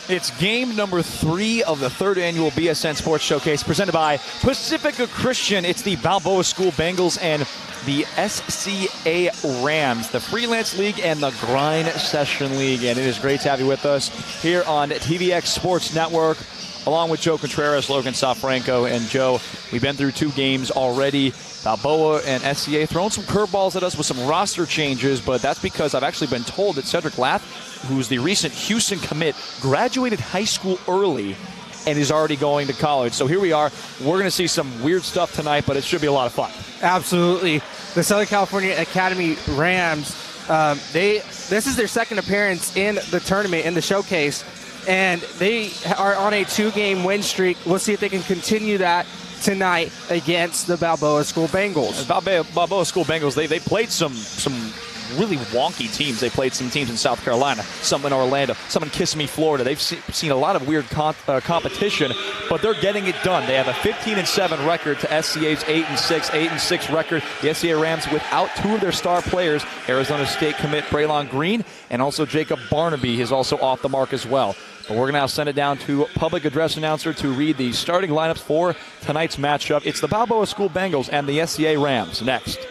It's game number 3 of the 3rd annual BSN Sports Showcase presented by Pacifica Christian. It's the Balboa School Bengals and the SCA Rams, the Freelance League and the Grind Session League. And it is great to have you with us here on TVX Sports Network, along with Joe Contreras, Logan Safranco. And Joe, we've been through 2 games already. Balboa and SCA throwing some curveballs at us with some roster changes, but that's because I've actually been told that Cedric Lath, who's the recent Houston commit, graduated high school early and is already going to college. So here we are. We're going to see some weird stuff tonight, but it should be a lot of fun. Absolutely. The Southern California Academy Rams, this is their 2nd appearance in the tournament, in the showcase, and they are on a 2-game win streak. We'll see if they can continue that tonight against the Balboa School Bengals. Balboa School Bengals, they played some really wonky teams. They played some teams in South Carolina, some in Orlando, some in Kissimmee, Florida. They've seen a lot of weird competition, but they're getting it done. They have a 15-7 record to SCA's 8-6 record. The SCA Rams without 2 of their star players, Arizona State commit Braylon Green, and also Jacob Barnaby is also off the mark as well. But we're going to now send it down to public address announcer to read the starting lineups for tonight's matchup. It's the Balboa School Bengals and the SCA Rams next.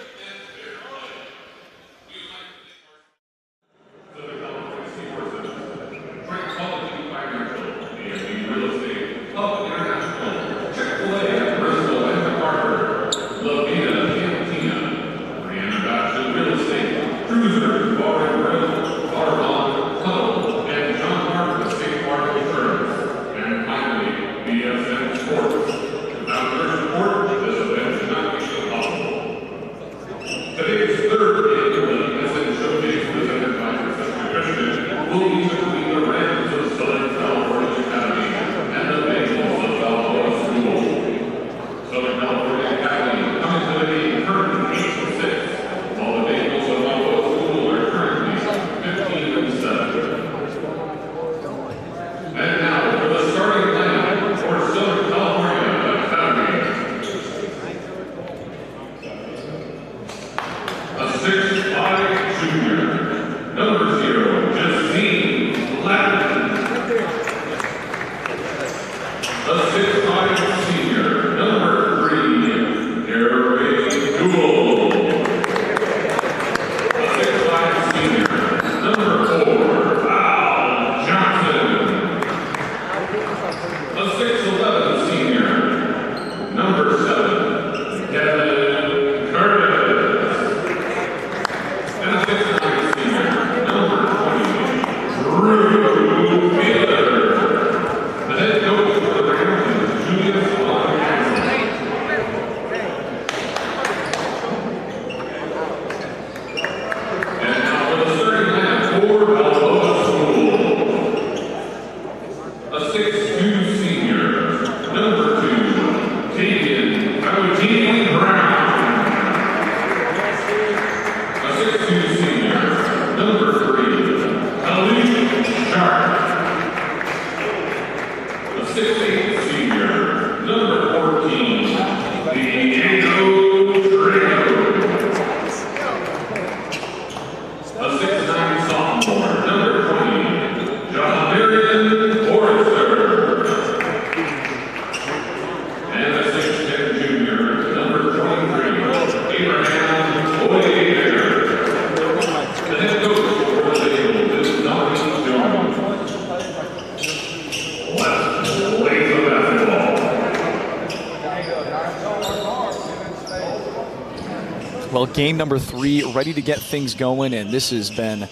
Well, game number 3, ready to get things going, and this has been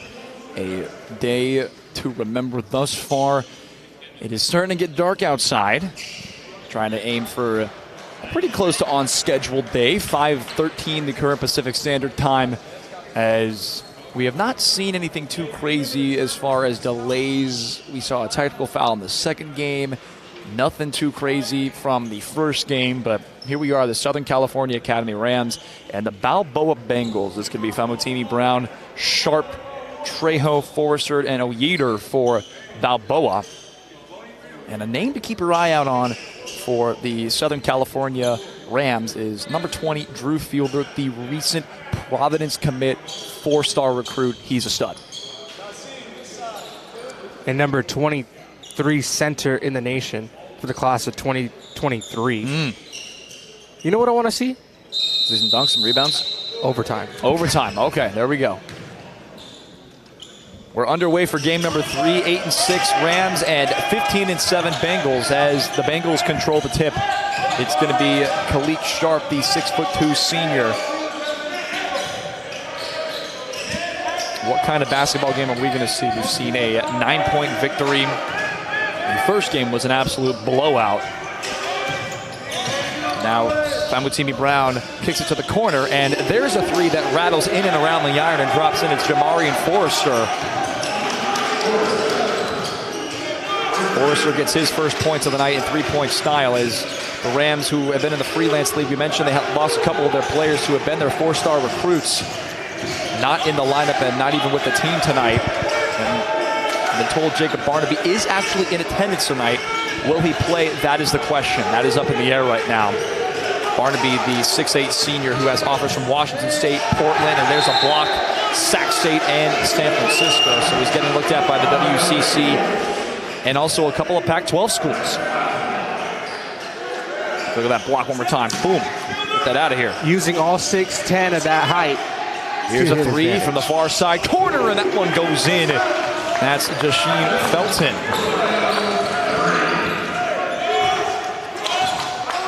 a day to remember thus far. It is starting to get dark outside. Trying to aim for a pretty close to on-schedule day, 5:13 the current Pacific Standard Time, as we have not seen anything too crazy as far as delays. We saw a technical foul in the 2nd game. Nothing too crazy from the 1st game, but here we are, the Southern California Academy Rams and the Balboa Bengals. This could be Famutimi Brown, Sharp, Trejo, Forrester, and Oyeter for Balboa. And a name to keep your eye out on for the Southern California Rams is number 20, Drew Fielder, the recent Providence commit, 4-star recruit. He's a stud. And number 20, 6'3" center in the nation for the class of 2023. You know what I want to see? See some dunks, some rebounds? Overtime. Overtime. Okay, there we go. We're underway for game number 3, 8-6 Rams and 15-7 Bengals as the Bengals control the tip. It's going to be Khalik Sharp, the 6'2" senior. What kind of basketball game are we going to see? We've seen a 9-point victory. The first game was an absolute blowout. Now, Famutimi Brown kicks it to the corner, and there's a three that rattles in and around the iron and drops in. It's Jamarian Forrester. Forrester gets his first points of the night in three-point style as the Rams, who have been in the freelance league, we mentioned they have lost a couple of their players who have been their four-star recruits, not in the lineup and not even with the team tonight. And I've been told Jacob Barnaby is actually in attendance tonight. Will he play? That is the question. That is up in the air right now. Barnaby, the 6'8" senior who has offers from Washington State, Portland, and there's a block, Sac State, and San Francisco. So he's getting looked at by the WCC and also a couple of Pac-12 schools. Look at that block one more time. Boom. Get that out of here. Using all 6'10" of that height. Here's a three from the far side corner, and that one goes in. That's Jasheen Felton.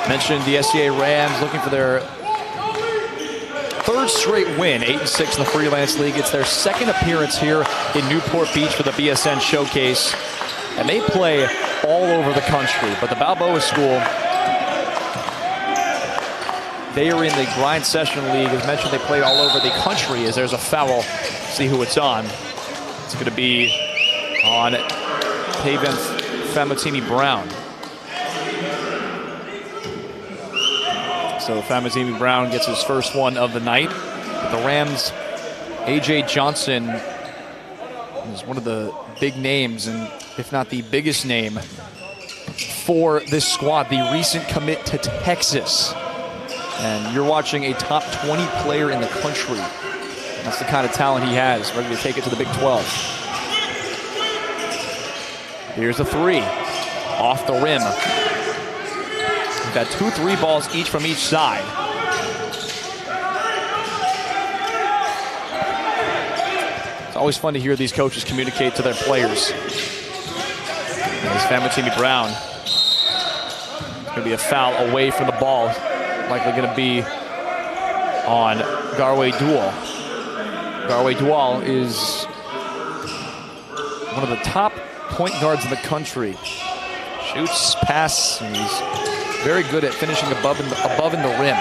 Mentioned the SCA Rams looking for their third straight win, 8-6 in the Freelance League. It's their second appearance here in Newport Beach for the BSN Showcase. And they play all over the country. But the Balboa School, they are in the Grind Session League. As mentioned, they play all over the country as there's a foul. See who it's on. It's going to be on Taven Famutimi Brown. So Famutimi Brown gets his first one of the night. But the Rams, A.J. Johnson is one of the big names, and if not the biggest name for this squad, the recent commit to Texas. And you're watching a top 20 player in the country. That's the kind of talent he has, ready to take it to the Big 12. Here's a three, off the rim. We've got 2 3 balls each from each side. It's always fun to hear these coaches communicate to their players. There's Famutimi Brown. It's going to be a foul away from the ball. Likely going to be on Garway Dual. Garway Dual is one of the top point guards in the country. Shoots, pass, and he's very good at finishing above in the rim.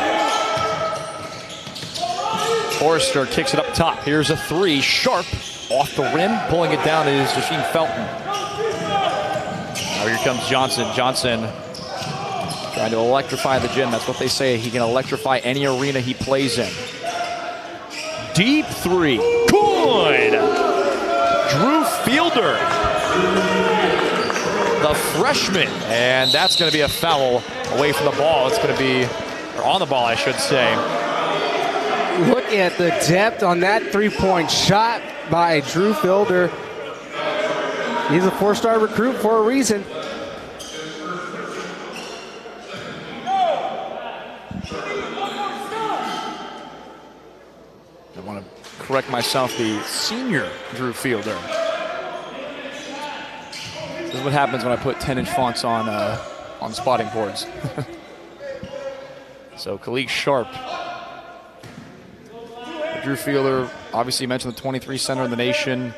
Forrester kicks it up top. Here's a three, Sharp off the rim. Pulling it down is Jasheen Felton. Now here comes Johnson. Johnson trying to electrify the gym. That's what they say. He can electrify any arena he plays in. Deep three. Good. Drew Fielder, the freshman. And that's going to be a foul away from the ball. It's going to be, or on the ball, I should say. Look at the depth on that three-point shot by Drew Fielder. He's a four-star recruit for a reason. I want to correct myself, the senior Drew Fielder. This is what happens when I put 10-inch fonts on spotting boards. So Khalik Sharp. Drew Fielder, obviously mentioned the 23 center in the nation.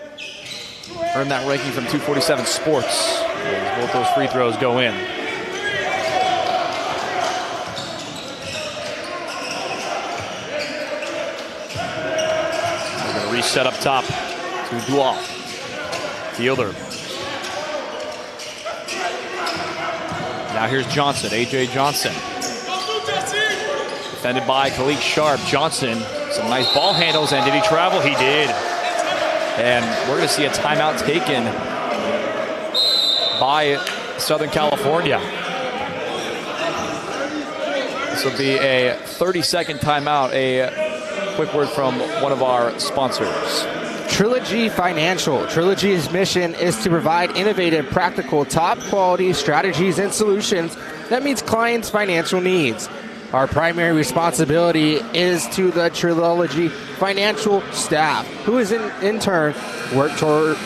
Earned that ranking from 247 Sports. And both those free throws go in. They're going to reset up top to Dual. Fielder. Now here's Johnson, A.J. Johnson. Defended by Khalik Sharp. Johnson, some nice ball handles, and did he travel? He did. And we're going to see a timeout taken by Southern California. This will be a 30-second timeout. A quick word from one of our sponsors. Trilogy Financial. Trilogy's mission is to provide innovative, practical, top-quality strategies and solutions that meets clients' financial needs. Our primary responsibility is to the Trilogy Financial staff, who is in turn work toward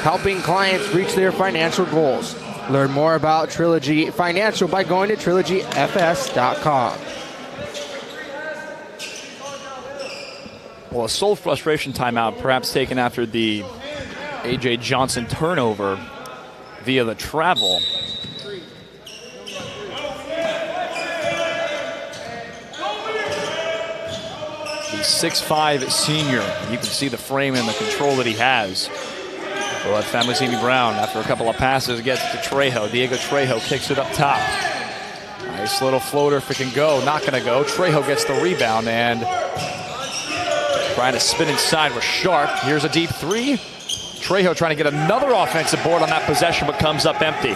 helping clients reach their financial goals. Learn more about Trilogy Financial by going to trilogyfs.com. Well, a sole frustration timeout perhaps taken after the A.J. Johnson turnover via the travel. The 6'5" senior, you can see the frame and the control that he has. But Famosini Brown, after a couple of passes, gets to Trejo. Diego Trejo kicks it up top. Nice little floater if it can go. Not going to go. Trejo gets the rebound and trying to spin inside with Sharp. Here's a deep three. Trejo trying to get another offensive board on that possession, but comes up empty.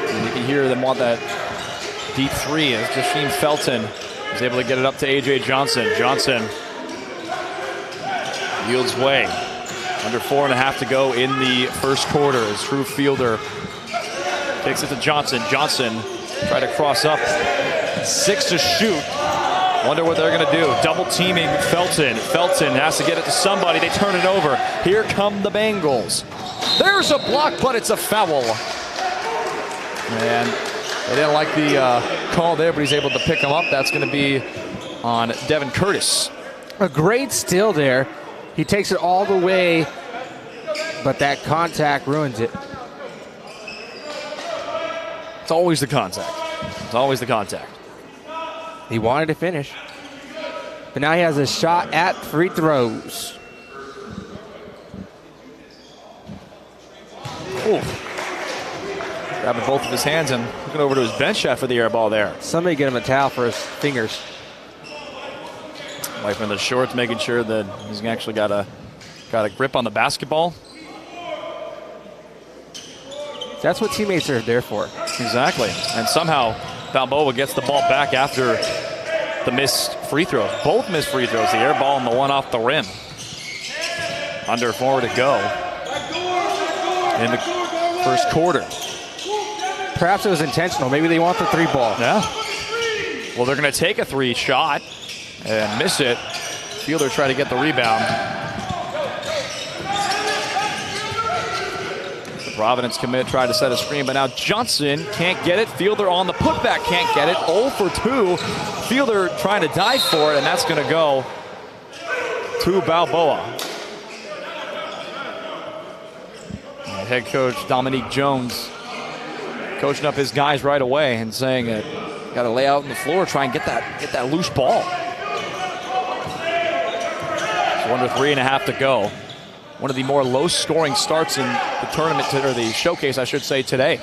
And you can hear them want that deep three as Jasheem Felton is able to get it up to A.J. Johnson. Johnson yields way. Under 4.5 to go in the first quarter as True Fielder kicks it to Johnson. Johnson tried to cross up. 6 to shoot. Wonder what they're going to do. Double teaming Felton. Felton has to get it to somebody. They turn it over. Here come the Bengals. There's a block, but it's a foul. And they didn't like the call there, but he's able to pick him up. That's going to be on Devin Curtis. A great steal there. He takes it all the way, but that contact ruins it. It's always the contact. It's always the contact. He wanted to finish, but now he has a shot at free throws. Ooh. Grabbing both of his hands and looking over to his bench shot for the air ball there. Somebody get him a towel for his fingers. Wiping the shorts, making sure that he's actually got a grip on the basketball. That's what teammates are there for. Exactly. And somehow Balboa gets the ball back after the missed free throws. Both missed free throws, the air ball and the one off the rim. Under 4 to go in the first quarter. Perhaps it was intentional. Maybe they want the 3 ball. Yeah. Well, they're going to take a 3 shot and miss it. Fielder tried to get the rebound. The Providence commit tried to set a screen, but now Johnson can't get it. Fielder on the putback can't get it. 0 for 2. Fielder trying to dive for it, and that's going to go to Balboa. And head coach Dominique Jones coaching up his guys right away and saying that got to lay out on the floor, try and get that loose ball. So under 3.5 to go. One of the more low-scoring starts in the tournament, or the showcase, I should say, today.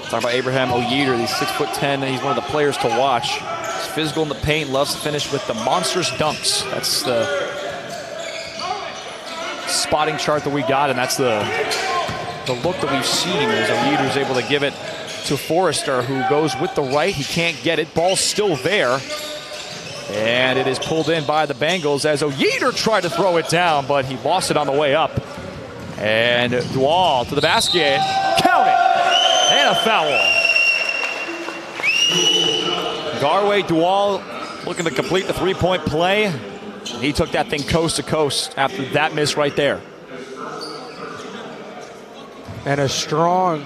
Talk about Abraham Oyeder. He's 6'10". He's one of the players to watch. He's physical in the paint, loves to finish with the monstrous dunks. That's the spotting chart that we got, and that's the look that we've seen as Oyeder's able to give it to Forrester, who goes with the right. He can't get it. Ball's still there. And it is pulled in by the Bengals as Oyeder tried to throw it down, but he lost it on the way up. And Dual to the basket. Count it! And a foul. Garway Dual looking to complete the three-point play. He took that thing coast to coast after that miss right there. And a strong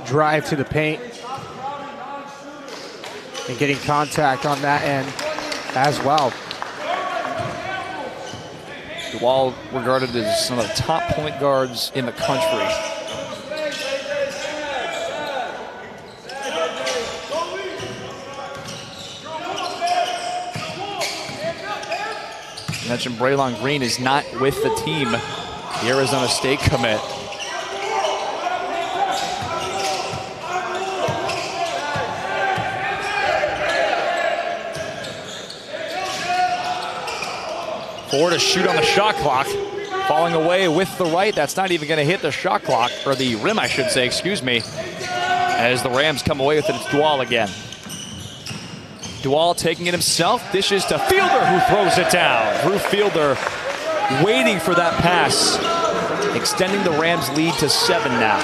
drive to the paint. And getting contact on that end as well. Dual regarded as one of the top point guards in the country. I mentioned Braylon Green is not with the team. The Arizona State commit. Four to shoot on the shot clock. falling away with the right. That's not even going to hit the shot clock, or the rim, I should say, excuse me, as the Rams come away with it. It's Dual again. Dual taking it himself, dishes to Fielder, who throws it down. Drew Fielder waiting for that pass, extending the Rams' lead to 7 now.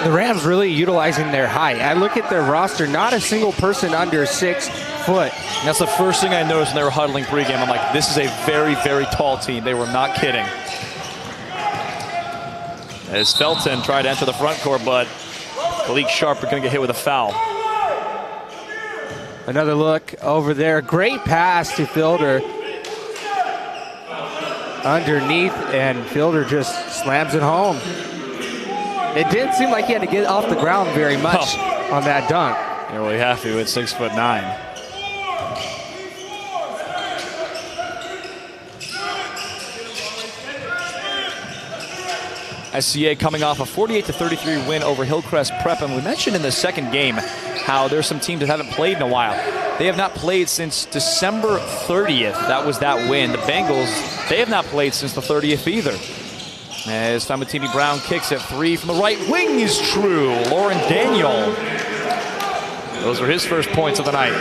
The Rams really utilizing their height. I look at their roster, not a single person under 6 foot. And that's the first thing I noticed when they were huddling pregame. I'm like, this is a very, very tall team. They were not kidding. As Felton tried to enter the front court, but Malik Sharp are going to get hit with a foul. Another look over there. Great pass to Fielder. Underneath, and Fielder just slams it home. It didn't seem like he had to get off the ground very much on that dunk. You're really happy with 6'9". SCA coming off a 48-33 win over Hillcrest Prep, and we mentioned in the second game how there's some teams that haven't played in a while. They have not played since December 30th. That was that win. The Bengals, they have not played since the 30th either. As Tamatini Brown kicks at 3 from the right wing is true. Lauren Daniel. Those are his first points of the night.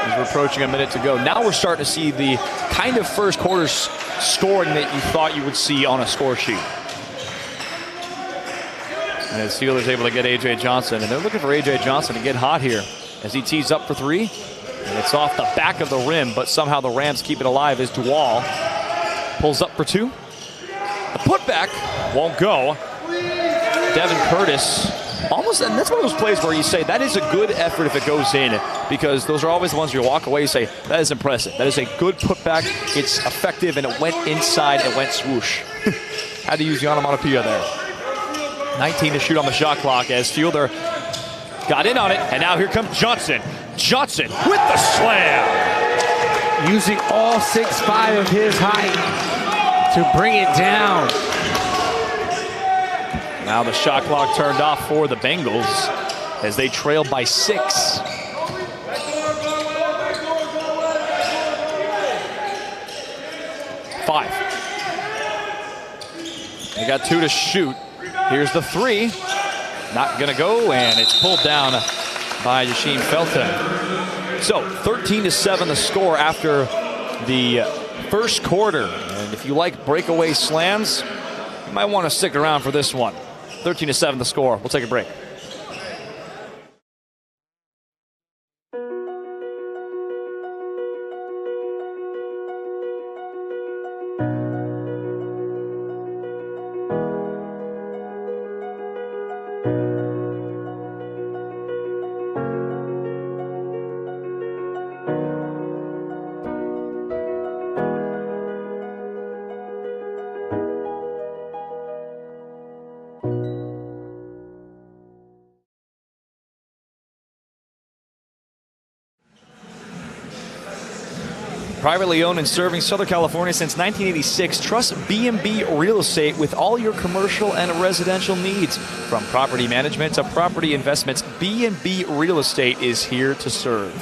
As we're approaching a minute to go. Now we're starting to see the kind of first quarter scoring that you thought you would see on a score sheet. And as Steelers able to get A.J. Johnson, and they're looking for A.J. Johnson to get hot here as he tees up for 3. And it's off the back of the rim, but somehow the Rams keep it alive as Dual pulls up for 2. The putback won't go. Devin Curtis almost, and that's one of those plays where you say that is a good effort if it goes in, because those are always the ones you walk away and say, that is impressive. That is a good putback. It's effective, and it went inside. It went swoosh. Had to use the onomatopoeia there. 19 to shoot on the shot clock as Fielder got in on it, and now here comes Johnson. Johnson with the slam. Using all 6'5" of his height to bring it down. Now the shot clock turned off for the Bengals as they trail by 6. Five. They got 2 to shoot. Here's the 3. Not gonna go, and it's pulled down by Yasheen Felton. So 13-7 the score after the first quarter. And if you like breakaway slams, you might want to stick around for this one. 13-7 the score. We'll take a break. Privately owned and serving Southern California since 1986, trust B&B Real Estate with all your commercial and residential needs. From property management to property investments, B&B Real Estate is here to serve.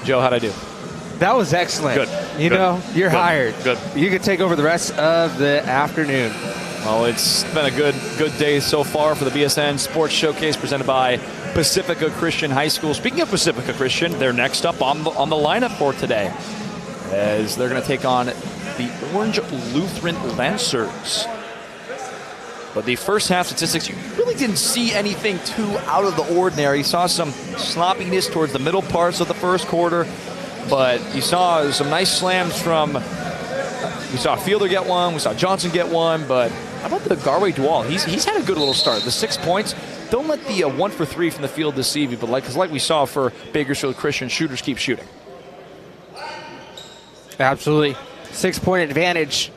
Joe, how'd I do? That was excellent. Good. You know, you're hired. Good. You can take over the rest of the afternoon. Well, it's been a good day so far for the BSN Sports Showcase presented by Pacifica Christian High School. Speaking of Pacifica Christian, they're next up on the lineup for today, as they're going to take on the Orange Lutheran Lancers. But the first half statistics, you really didn't see anything too out of the ordinary. You saw some sloppiness towards the middle parts of the first quarter, but you saw some nice slams from, we saw Fielder get one, we saw Johnson get one, but how about the Garway Dual? He's had a good little start. The 6 points, don't let the 1 for 3 from the field deceive you, but like we saw for Bakersfield Christian, shooters keep shooting. Absolutely. 6-point advantage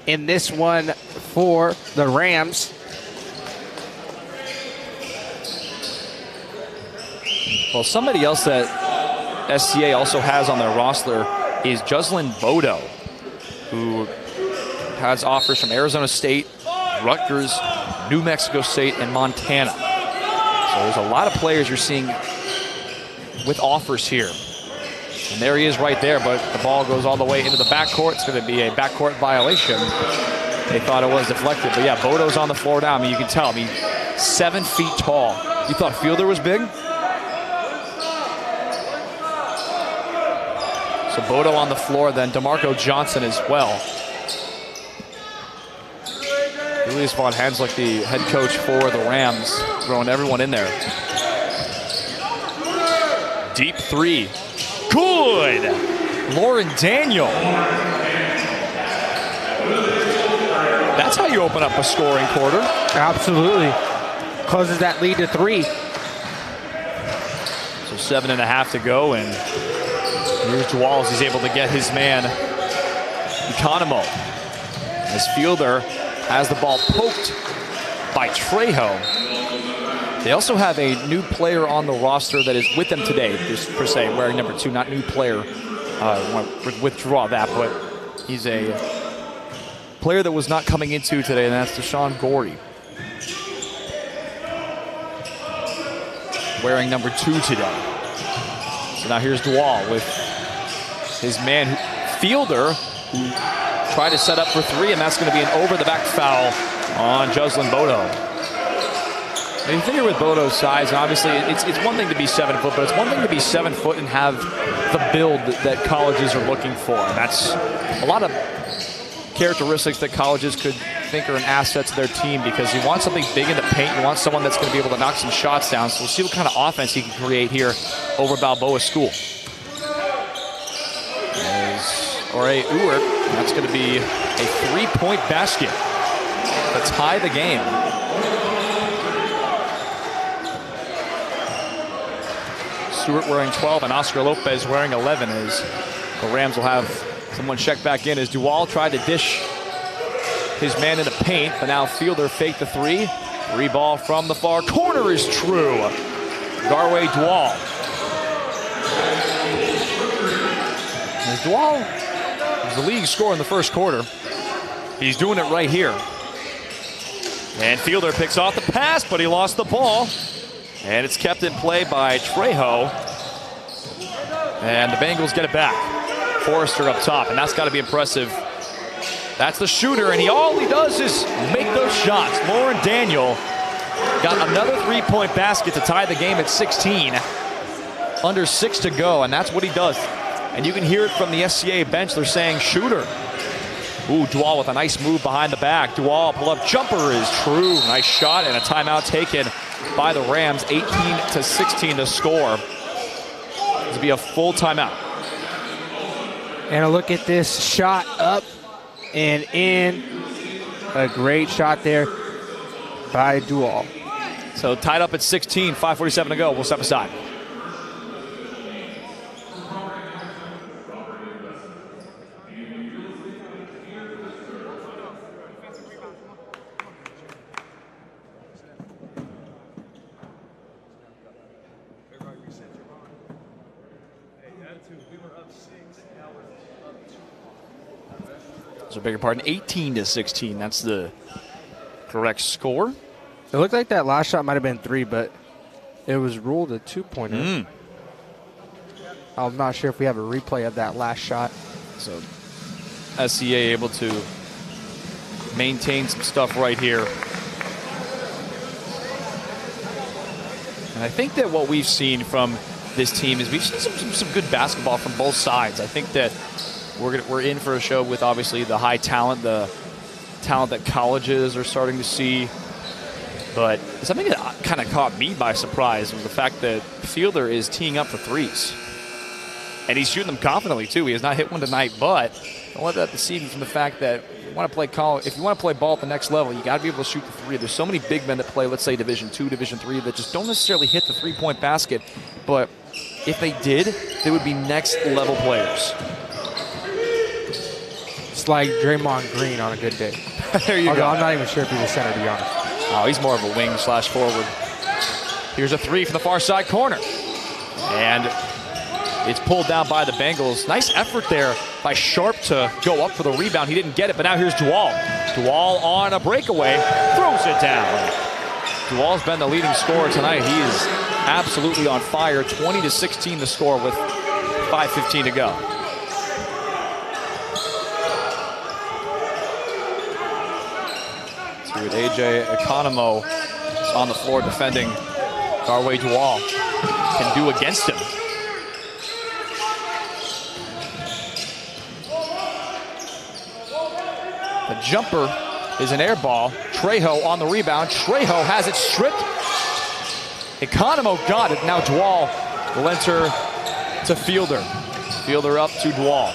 in this one for the Rams. Well, somebody else that SCA also has on their roster is Jocelyn Bodo, who has offers from Arizona State, Rutgers, New Mexico State, and Montana. So there's a lot of players you're seeing with offers here. And there he is right there, but the ball goes all the way into the backcourt. It's going to be a backcourt violation. They thought it was deflected, but yeah, Bodo's on the floor now. I mean, you can tell. I mean, 7 feet tall. You thought Fielder was big? So Bodo on the floor, then DeMarco Johnson as well. Julius Von Hanslick, the head coach for the Rams, throwing everyone in there. Deep three. Good! Lauren Daniel. That's how you open up a scoring quarter. Absolutely. Closes that lead to 3. So 7.5 to go, and here's Dwalls. He's able to get his man, Economo. As Fielder has the ball poked by Trejo. They also have a new player on the roster that is with them today, just per se, wearing number 2, not new player. Want to withdraw that, but he's a player that was not coming into today, and that's Deshaun Gorey. Wearing number 2 today. So now here's Dwall with his man Fielder, who tried to set up for 3, and that's going to be an over-the-back foul on Jocelyn Bodo. And you figure with Bodo's size, and obviously it's one thing to be 7 foot, but it's one thing to be 7 foot and have the build that colleges are looking for. And that's a lot of characteristics that colleges could think are an asset to their team, because you want something big in the paint. You want someone that's going to be able to knock some shots down. So we'll see what kind of offense he can create here over Balboa School. Ore Ewert, that's going to be a 3-point basket to tie the game. Stewart wearing 12 and Oscar Lopez wearing 11, as the Rams will have someone check back in as Duval tried to dish his man in the paint, but now Fielder faked the 3. 3 ball from the far corner is true. Garway Duval. As Duval was the league scorer in the first quarter. He's doing it right here. And Fielder picks off the pass, but he lost the ball. And it's kept in play by Trejo. And the Bengals get it back. Forrester up top, and that's got to be impressive. That's the shooter, and all he does is make those shots. Lauren Daniel got another 3-point basket to tie the game at 16. Under 6 to go, and that's what he does. And you can hear it from the SCA bench. They're saying shooter. Ooh, Duval with a nice move behind the back. Duval pull-up jumper is true. Nice shot, and a timeout taken by the Rams. 18-16 to score. This will be a full timeout. And a look at this shot up and in. A great shot there by Duval. So tied up at 16, 5:47 to go. We'll step aside. So bigger pardon, 18-16. That's the correct score. It looked like that last shot might have been 3, but it was ruled a 2-pointer. I'm not sure if we have a replay of that last shot. So SCA able to maintain some stuff right here. And I think that what we've seen from this team is we've seen some good basketball from both sides. I think that we're in for a show with obviously the high talent, the talent that colleges are starting to see. But something that kind of caught me by surprise was the fact that Fielder is teeing up for 3s. And he's shooting them confidently too. He has not hit one tonight, but don't let that deceive you from the fact that if you want to play ball at the next level, you got to be able to shoot the 3. There's so many big men that play, let's say Division II, Division III, that just don't necessarily hit the 3-point basket. But if they did, they would be next level players. It's like Draymond Green on a good day. There you go. I'm not even sure if he's a center, to be honest. Oh, he's more of a wing/forward. Here's a 3 from the far side corner. And it's pulled down by the Bengals. Nice effort there by Sharp to go up for the rebound. He didn't get it, but now here's Duval. Duval on a breakaway, throws it down. Duval's been the leading scorer tonight. He is absolutely on fire. 20-16 the score with 5:15 to go. See what AJ Economo is on the floor defending Garway Dual can do against him. The jumper is an air ball. Trejo on the rebound. Trejo has it stripped. Economo got it. Now Dual will enter to Fielder. Fielder up to Dual.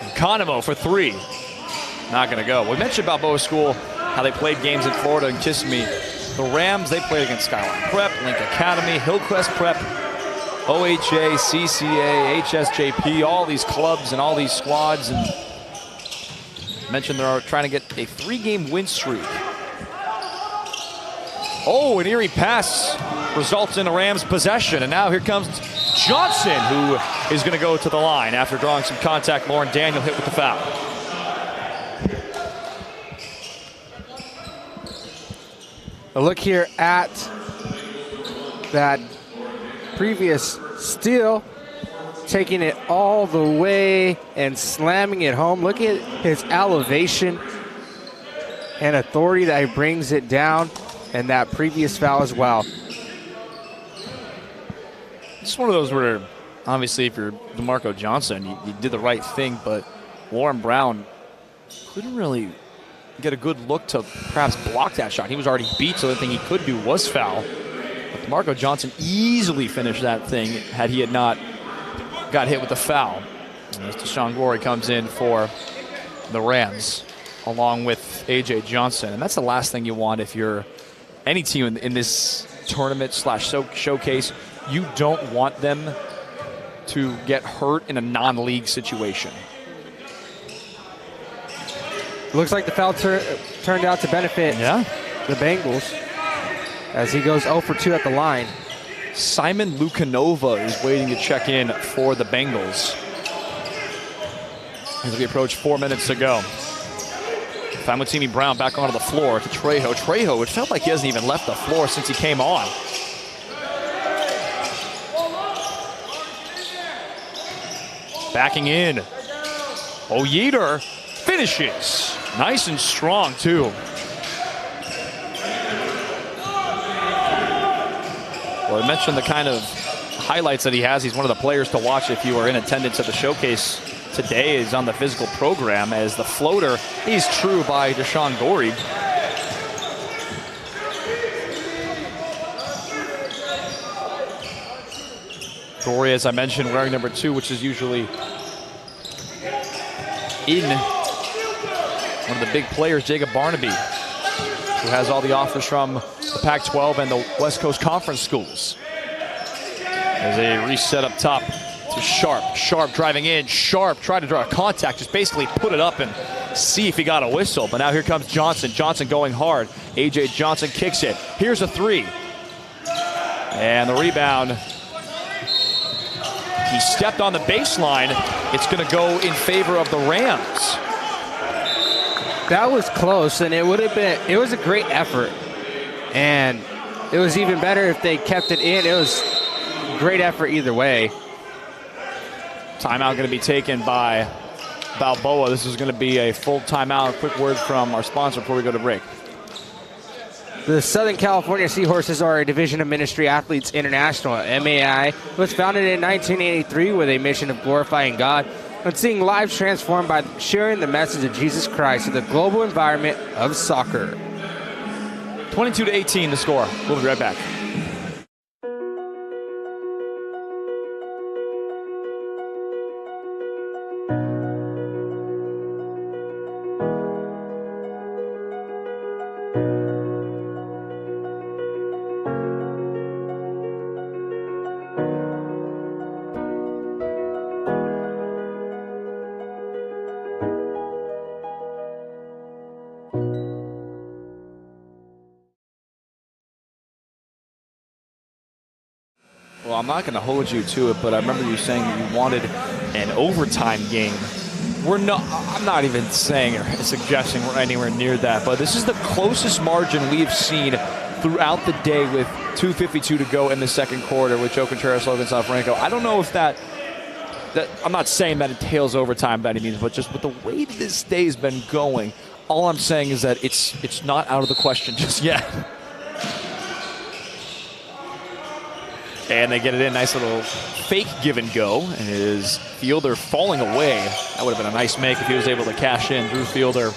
Economo for three. Not going to go. We mentioned Balboa School, how they played games in Florida and Kissimmee. The Rams, they played against Skyline Prep, Link Academy, Hillcrest Prep, OHA, CCA, HSJP, all these clubs and all these squads. And mentioned they're trying to get a 3-game win streak. Oh, an Erie pass results in a Rams possession. And now here comes Johnson, who is going to go to the line after drawing some contact. Lauren Daniel hit with the foul. A look here at that previous steal, taking it all the way and slamming it home. Look at his elevation and authority that he brings it down, and that previous foul as well. It's one of those where, obviously, if you're DeMarco Johnson, you did the right thing, but Warren Brown couldn't really get a good look to perhaps block that shot. He was already beat, so the thing he could do was foul. But DeMarco Johnson easily finished that thing had he had not got hit with the foul. As Deshaun Glory comes in for the Rams, along with A.J. Johnson. And that's the last thing you want if you're any team in this tournament / showcase. You don't want them to get hurt in a non-league situation. Looks like the foul turned out to benefit the Bengals as he goes 0 for 2 at the line. Simon Lukanova is waiting to check in for the Bengals as we approach 4 minutes to go. Famutini Brown back onto the floor to Trejo. Trejo, it felt like he hasn't even left the floor since he came on. Backing in. Oyeter finishes. Nice and strong, too. Well, I mentioned the kind of highlights that he has. He's one of the players to watch if you are in attendance at the showcase today. Is on the physical program as the floater is true by Deshaun Gorey. Gorey, as I mentioned, wearing number 2, which is usually in one of the big players, Jacob Barnaby, who has all the offers from the Pac-12 and the West Coast Conference schools. As a reset up top to Sharp. Sharp driving in. Sharp tried to draw a contact, just basically put it up and see if he got a whistle. But now here comes Johnson. Johnson going hard. A.J. Johnson kicks it. Here's a 3. And the rebound. He stepped on the baseline. It's going to go in favor of the Rams. That was close, and it would have been. It was a great effort, and it was even better if they kept it in. It was a great effort either way. Timeout going to be taken by Balboa. This is going to be a full timeout. Quick word from our sponsor before we go to break. The Southern California Seahorses are a division of Ministry Athletes International. MAI was founded in 1983 with a mission of glorifying God and seeing lives transformed by sharing the message of Jesus Christ in the global environment of soccer. 22-18 the score. We'll be right back. Well, I'm not going to hold you to it, but I remember you saying that you wanted an overtime game. I'm not even saying or suggesting we're anywhere near that, but this is the closest margin we've seen throughout the day with 2:52 to go in the second quarter with Joe Contreras, Logan Safranco. I don't know if that I'm not saying that entails overtime by any means, but just with the way that this day's been going, all I'm saying is that it's not out of the question just yet. And they get it in. Nice little fake give and go. And his Fielder falling away. That would have been a nice make if he was able to cash in. Drew Fielder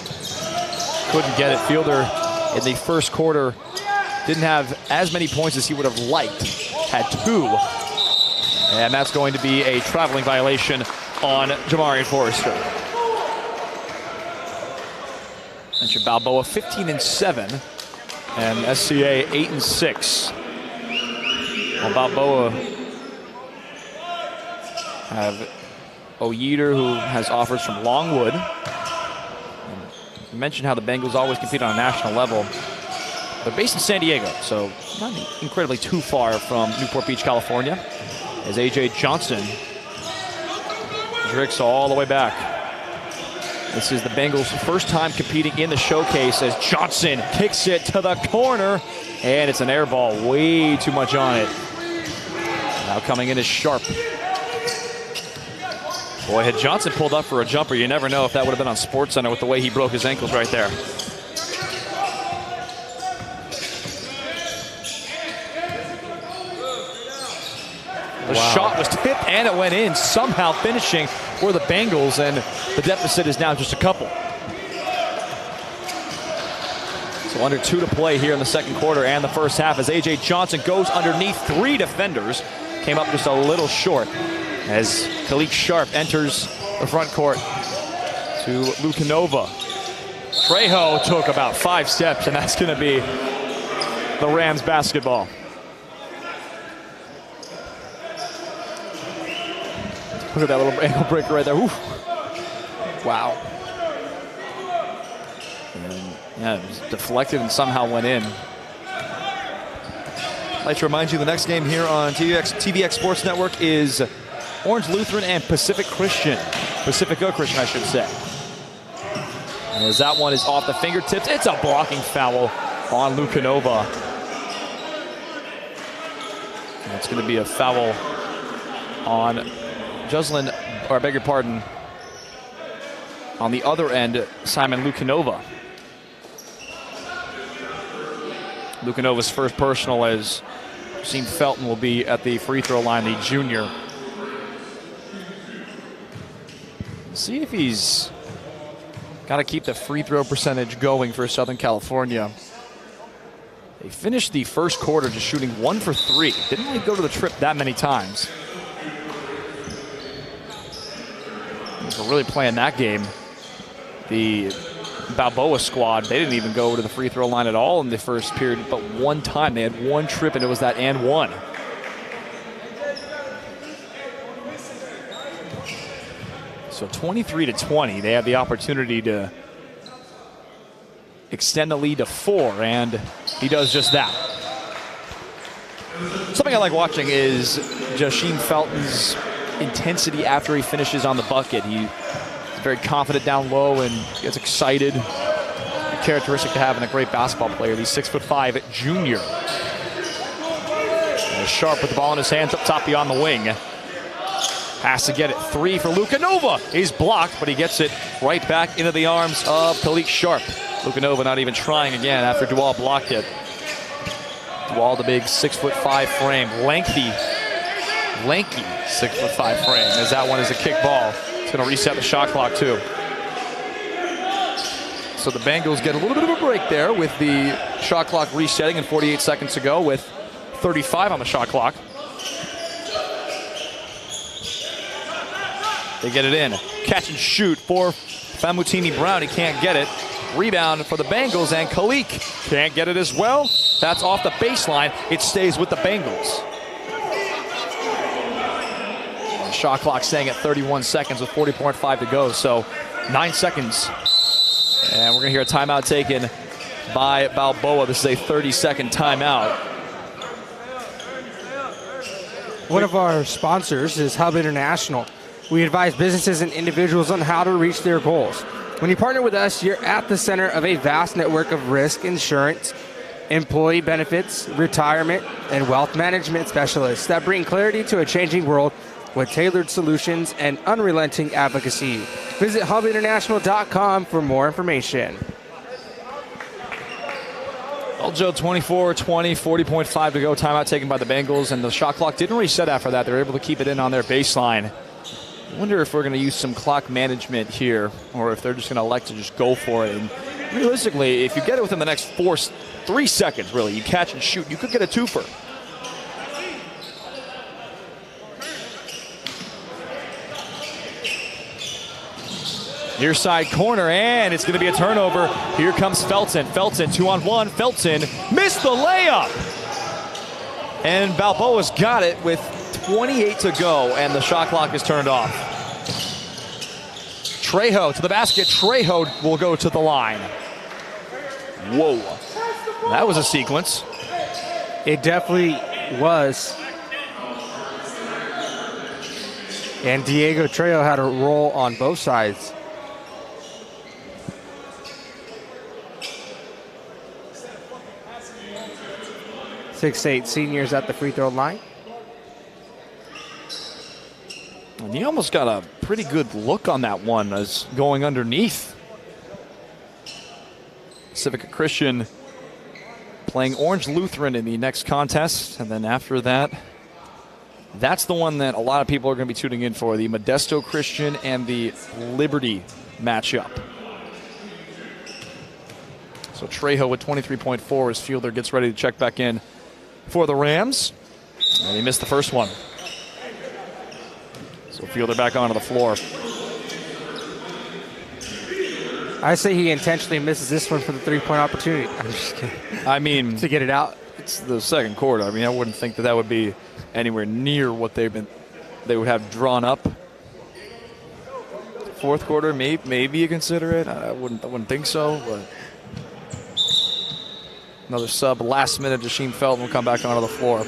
couldn't get it. Fielder in the first quarter didn't have as many points as he would have liked. Had 2. And that's going to be a traveling violation on Jamarian Forrester. And Balboa 15-7. And SCA 8-6. Well, Balboa have O'Yeater, who has offers from Longwood. And you mentioned how the Bengals always compete on a national level. They're based in San Diego, so not incredibly too far from Newport Beach, California. As A.J. Johnson dricks all the way back. This is the Bengals' first time competing in the showcase as Johnson kicks it to the corner. And it's an air ball, way too much on it. Now coming in is Sharp. Boy, had Johnson pulled up for a jumper, you never know if that would have been on SportsCenter with the way he broke his ankles right there. The shot was tipped and it went in, somehow finishing for the Bengals, and the deficit is now just a couple. So under 2 to play here in the second quarter and the first half as A.J. Johnson goes underneath 3 defenders. Came up just a little short as Khalid Sharp enters the front court to Lukanova. Trejo took about 5 steps, and that's going to be the Rams basketball. Look at that little ankle breaker right there. Oof. Wow. And yeah, it was deflected and somehow went in. I'd like to remind you the next game here on TVX Sports Network is Orange Lutheran and Pacifica Christian, I should say. And as that one is off the fingertips, it's a blocking foul on Lukanova. And it's going to be a foul on Jocelyn, or I beg your pardon, on the other end, Simon Lukanova. Lukanova's first personal, as Sean Felton will be at the free throw line, the junior. See if he's got to keep the free throw percentage going for Southern California. They finished the first quarter just shooting 1 for 3. Didn't really go to the trip that many times. If we're really playing that game, the Balboa squad, they didn't even go to the free throw line at all in the first period, but one time. They had one trip, and it was that and one. So 23-20, they have the opportunity to extend the lead to 4, and he does just that. Something I like watching is Joshim Felton's intensity after he finishes on the bucket. He's very confident down low and gets excited. A characteristic to have in a great basketball player. He's 6'5" junior. And Sharp with the ball in his hands up top beyond the wing. Has to get it. 3 for Lukanova. He's blocked, but he gets it right back into the arms of Khalid Sharp. Lukanova not even trying again after Dual blocked it. Dual, the big 6'5" frame. Lanky 6'5" frame, as that one is a kick ball. It's going to reset the shot clock too. So the Bengals get a little bit of a break there with the shot clock resetting and 48 seconds to go with 35 on the shot clock. They get it in. Catch and shoot for Famutini Brown. He can't get it. Rebound for the Bengals, and Kalik can't get it as well. That's off the baseline. It stays with the Bengals. The shot clock staying at 31 seconds with 40.5 to go, so 9 seconds. And we're going to hear a timeout taken by Balboa. This is a 30-second timeout. One of our sponsors is Hub International. We advise businesses and individuals on how to reach their goals. When you partner with us, you're at the center of a vast network of risk insurance, employee benefits, retirement, and wealth management specialists that bring clarity to a changing world with tailored solutions and unrelenting advocacy. Visit hubinternational.com for more information. Joe 24-20, 40.5 to go. Timeout taken by the Bengals, and the shot clock didn't reset after that. They were able to keep it in on their baseline. I wonder if we're going to use some clock management here, or if they're just going to elect to just go for it. And realistically, if you get it within the next 3 seconds, really, you catch and shoot, you could get a twofer. Near side corner, and it's going to be a turnover. Here comes Felton. Felton, 2-on-1. Felton missed the layup. And Balboa's got it with 28 to go, and the shot clock is turned off. Trejo to the basket. Trejo will go to the line. Whoa. That was a sequence. It definitely was. And Diego Trejo had a roll on both sides. 6'8" seniors at the free throw line. And he almost got a pretty good look on that one as going underneath. Pacifica Christian playing Orange Lutheran in the next contest. And then after that, that's the one that a lot of people are going to be tuning in for, the Modesto Christian and the Liberty matchup. So Trejo with 23.4 as Fielder gets ready to check back in for the Rams. And he missed the first one. So Fielder back onto the floor. I say he intentionally misses this one for the three-point opportunity. I'm just kidding. I mean, to get it out. It's the second quarter. I mean, I wouldn't think that would be anywhere near what they would have drawn up. Fourth quarter, maybe you consider it. I wouldn't think so. But another sub, last minute. Jasheem Felton will come back onto the floor.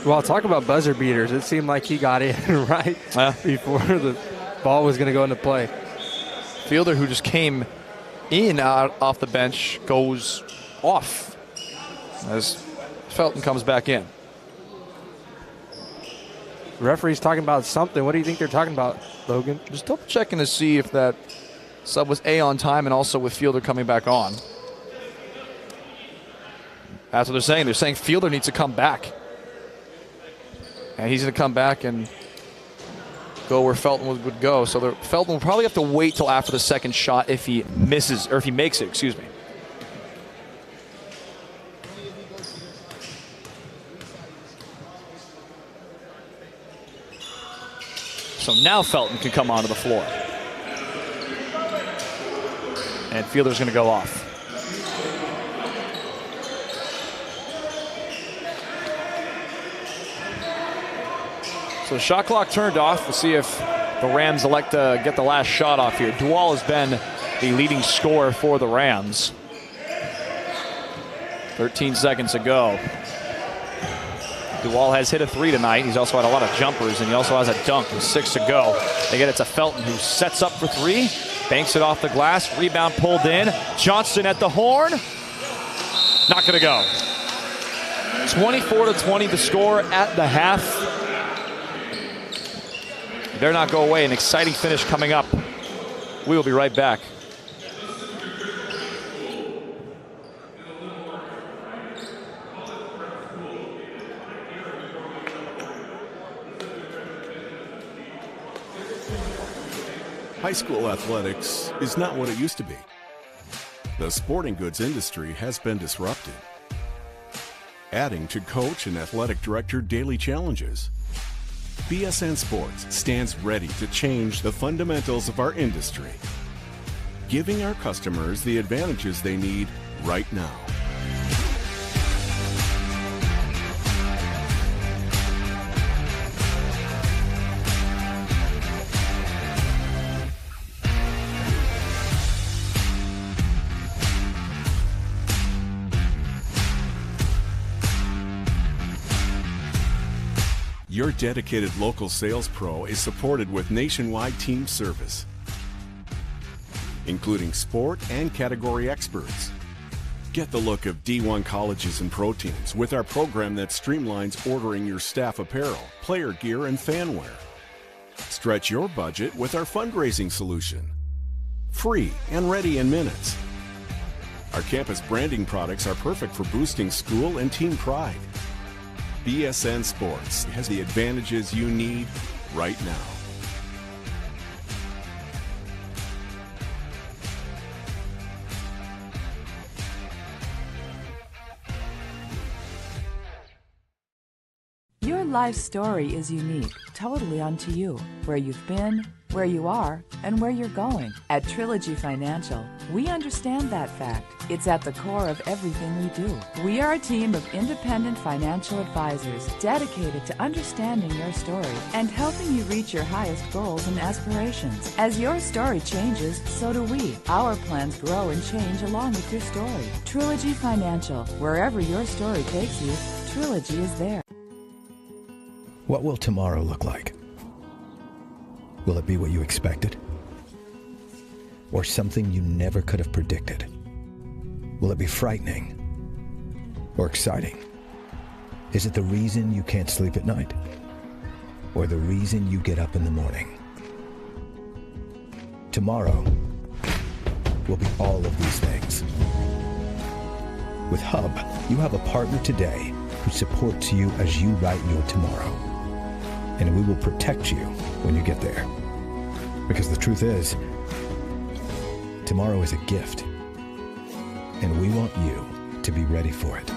Well, talk about buzzer beaters. It seemed like he got in right before the ball was going to go into play. Fielder, who just came in off the bench, goes off as Felton comes back in. The referee's talking about something. What do you think they're talking about, Logan? Just double checking to see if that sub was on time and also with Fielder coming back on. That's what they're saying. They're saying Fielder needs to come back. And he's going to come back and go where Felton would go. So Felton will probably have to wait till after the second shot if he misses, or if he makes it, excuse me. So now Felton can come onto the floor. And Fielder's going to go off. So the shot clock turned off. We'll see if the Rams elect to get the last shot off here. Dual has been the leading scorer for the Rams. 13 seconds to go. Dual has hit a three tonight. He's also had a lot of jumpers, and he also has a dunk with 6 to go. They get it to Felton, who sets up for three, banks it off the glass, rebound pulled in. Johnson at the horn. Not going to go. 24-20 the score at the half. Dare not go away. An exciting finish coming up. We will be right back. High school athletics is not what it used to be. The sporting goods industry has been disrupted, adding to coach and athletic director daily challenges. BSN Sports stands ready to change the fundamentals of our industry, giving our customers the advantages they need right now. Your dedicated local sales pro is supported with nationwide team service, including sport and category experts. Get the look of D1 colleges and pro teams with our program that streamlines ordering your staff apparel, player gear, and fan wear. Stretch your budget with our fundraising solution. Free and ready in minutes. Our campus branding products are perfect for boosting school and team pride. BSN Sports has the advantages you need right now. Your life story is unique, totally unto you. Where you've been, where you are, and where you're going. At Trilogy Financial, we understand that fact. It's at the core of everything we do. We are a team of independent financial advisors dedicated to understanding your story and helping you reach your highest goals and aspirations. As your story changes, so do we. Our plans grow and change along with your story. Trilogy Financial, wherever your story takes you, Trilogy is there. What will tomorrow look like? Will it be what you expected? Or something you never could have predicted? Will it be frightening or exciting? Is it the reason you can't sleep at night? Or the reason you get up in the morning? Tomorrow will be all of these things. With Hub, you have a partner today who supports you as you write your tomorrow. And we will protect you when you get there. Because the truth is, tomorrow is a gift. And we want you to be ready for it.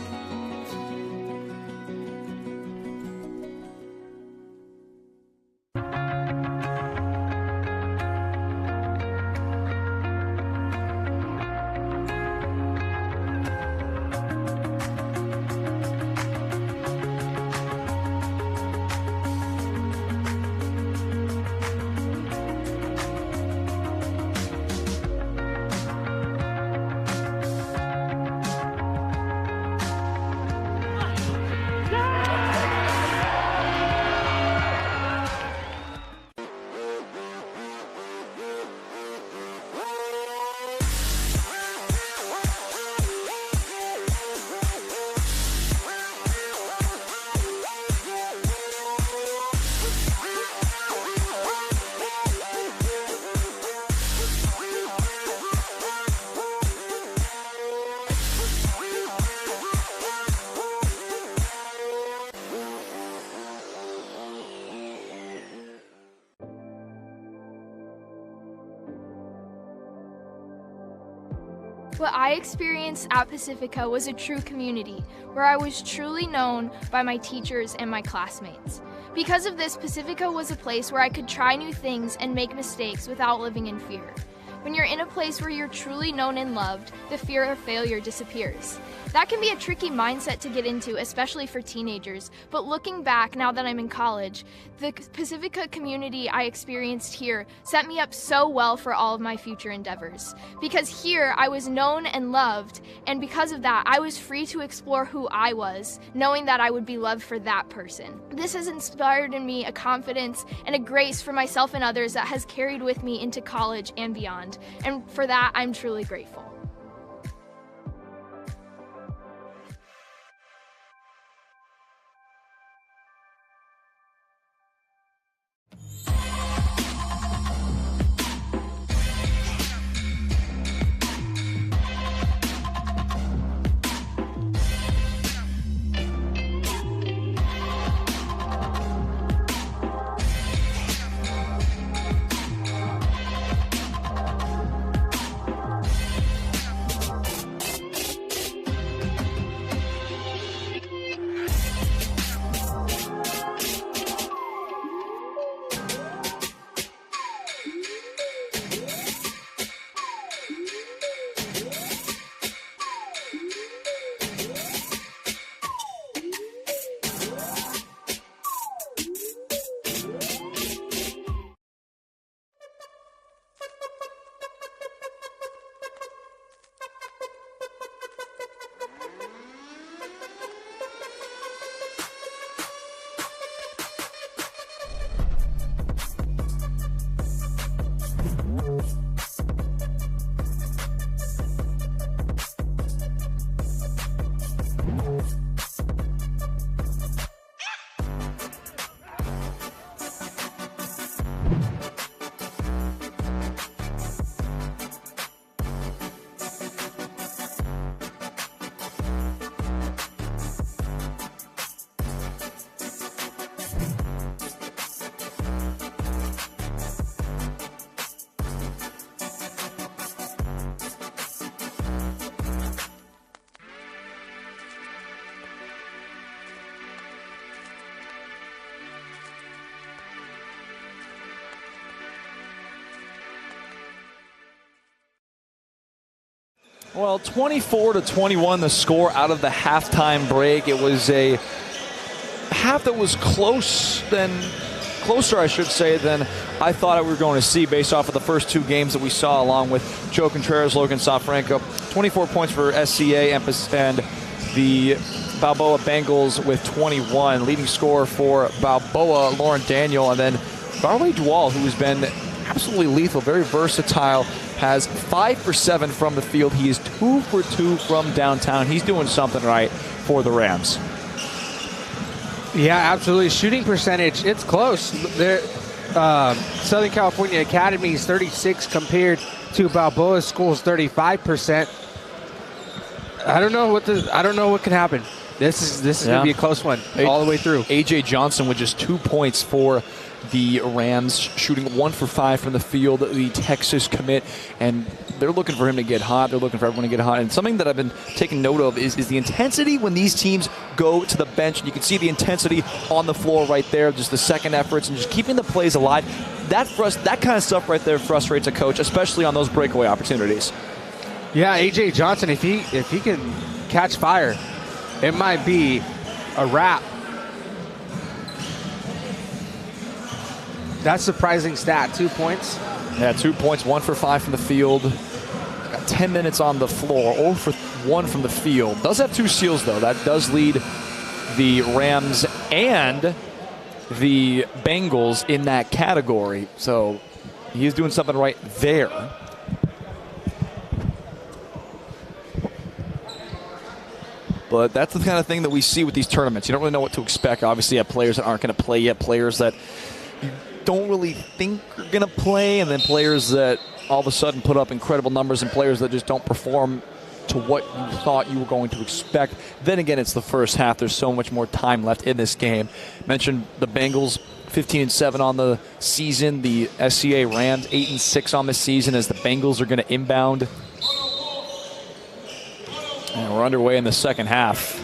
What I experienced at Pacifica was a true community, where I was truly known by my teachers and my classmates. Because of this, Pacifica was a place where I could try new things and make mistakes without living in fear. When you're in a place where you're truly known and loved, the fear of failure disappears. That can be a tricky mindset to get into, especially for teenagers, but looking back now that I'm in college, the Pacifica community I experienced here set me up so well for all of my future endeavors. Because here I was known and loved, and because of that, I was free to explore who I was, knowing that I would be loved for that person. This has inspired in me a confidence and a grace for myself and others that has carried with me into college and beyond. And for that, I'm truly grateful. Well, 24-21, the score out of the halftime break. It was a half that was closer, I should say, than I thought we were going to see based off of the first two games that we saw, along with Joe Contreras, Logan Safranco. 24 points for SCA and the Balboa Bengals with 21. Leading scorer for Balboa, Lauren Daniel, and then Garway Dual, who has been absolutely lethal, very versatile, has 5 for 7 from the field. He is 2 for 2 from downtown. He's doing something right for the Rams. Yeah, absolutely. Shooting percentage, it's close. Southern California Academy's 36 compared to Balboa School's 35%. I don't know what can happen. This is going to be a close one all the way through. AJ Johnson with just 2 points for the Rams, shooting 1 for 5 from the field, the Texas commit, and they're looking for him to get hot. They're looking for everyone to get hot. And something that I've been taking note of is the intensity when these teams go to the bench. And you can see the intensity on the floor right there, just the second efforts and just keeping the plays alive. That kind of stuff right there frustrates a coach, especially on those breakaway opportunities. Yeah, AJ Johnson, if he can catch fire, it might be a wrap. That's a surprising stat. 2 points. Yeah, 2 points, 1 for 5 from the field. Got 10 minutes on the floor, 0 for 1 from the field. Does have 2 steals, though. That does lead the Rams and the Bengals in that category. So he's doing something right there. But that's the kind of thing that we see with these tournaments. You don't really know what to expect. Obviously, you have players that aren't going to play yet, players that you don't really think are going to play, and then players that all of a sudden put up incredible numbers, and players that just don't perform to what you thought you were going to expect. Then again, it's the first half. There's so much more time left in this game. Mentioned the Bengals 15-7 on the season. The SCA Rams 8-6 on the season, as the Bengals are going to inbound. And we're underway in the second half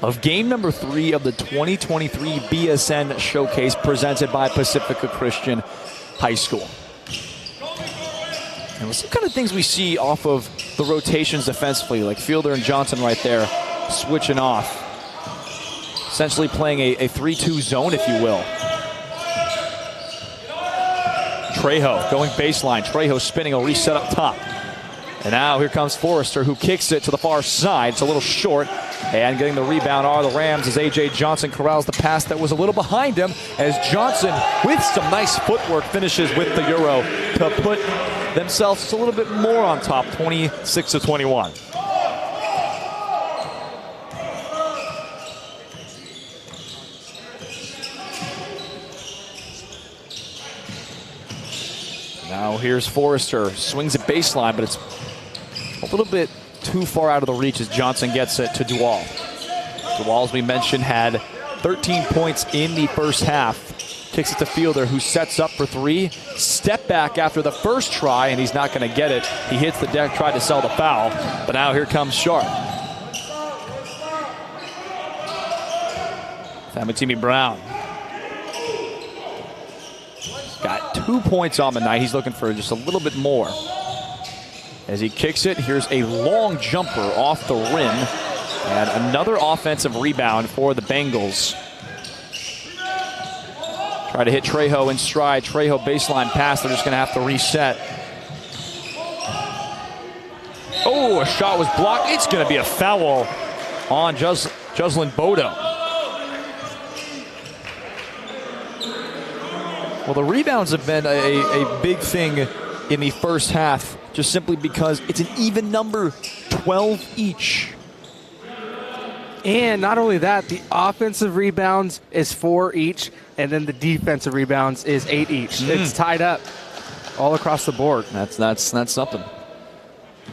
of game number 3 of the 2023 BSN Showcase, presented by Pacifica Christian High School. And some kind of things we see off of the rotations defensively, like Fielder and Johnson right there switching off. Essentially playing a 3-2 zone, if you will. Trejo going baseline. Trejo spinning a reset up top. And now here comes Forrester, who kicks it to the far side. It's a little short. And getting the rebound are the Rams, as A.J. Johnson corrals the pass that was a little behind him, as Johnson, with some nice footwork, finishes with the Euro to put themselves just a little bit more on top, 26-21. Now here's Forrester, swings it baseline, but it's a little bit too far out of the reach as Johnson gets it to Dual. Dual, as we mentioned, had 13 points in the first half. Kicks it to Fielder, who sets up for 3. Step back after the first try, and he's not going to get it. He hits the deck, tried to sell the foul, but now here comes Sharp. Famitimi Brown. Got 2 points on the night. He's looking for just a little bit more. As he kicks it, here's a long jumper off the rim. And another offensive rebound for the Bengals. Try to hit Trejo in stride. Trejo baseline pass. They're just going to have to reset. Oh, a shot was blocked. It's going to be a foul on Jocelyn Bodo. Well, the rebounds have been a big thing in the first half, just simply because it's an even number, 12 each. And not only that, the offensive rebounds is 4 each, and then the defensive rebounds is 8 each. It's tied up all across the board. That's something.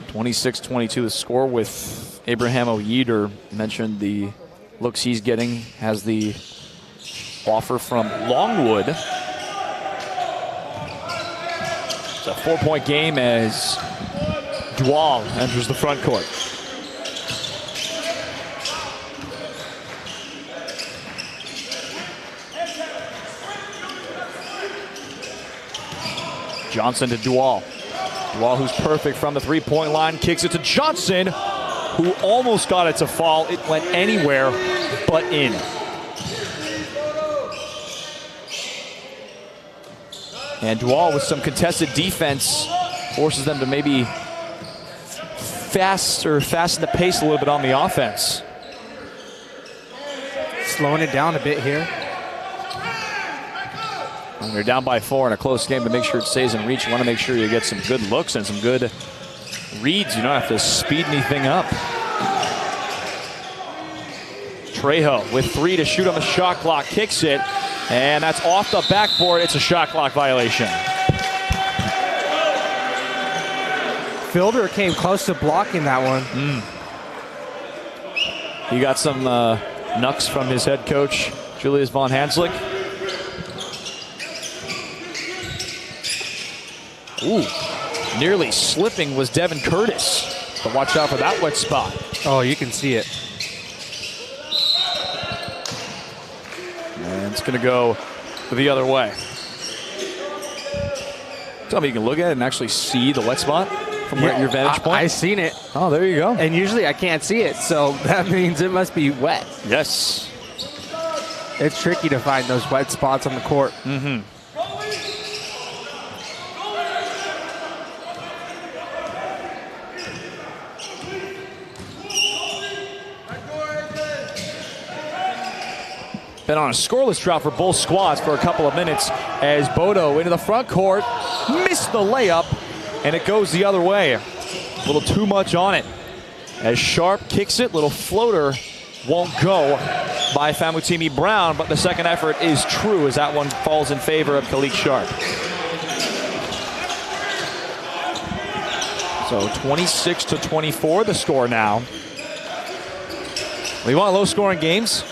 26-22 the score, with Abraham O'Yeater. Mentioned the looks he's getting, has the offer from Longwood. It's a 4-point game as Dual enters the front court. Johnson to Dual. Duval, who's perfect from the three-point line, kicks it to Johnson, who almost got it to fall. It went anywhere but in. And Duval, with some contested defense, forces them to maybe fasten the pace a little bit on the offense. Slowing it down a bit here. When you're down by 4 in a close game, to make sure it stays in reach, you want to make sure you get some good looks and some good reads. You don't have to speed anything up. Trejo with 3 to shoot on the shot clock, kicks it, and that's off the backboard. It's a shot clock violation. Fielder came close to blocking that one. He got some knucks from his head coach, Julius Von Hanslick. Ooh, nearly slipping was Devin Curtis. But watch out for that wet spot. Oh, you can see it. And it's going to go the other way. Tell me you can look at it and actually see the wet spot from where your vantage point? I've seen it. Oh, there you go. And usually I can't see it, so that means it must be wet. Yes. It's tricky to find those wet spots on the court. Mm-hmm. Been on a scoreless drought for both squads for a couple of minutes as Bodo into the front court, missed the layup, and it goes the other way. A little too much on it. As Sharp kicks it, little floater won't go by Famutimi Brown, but the second effort is true as that one falls in favor of Kalik Sharp. So 26-24 the score now. We want low-scoring games.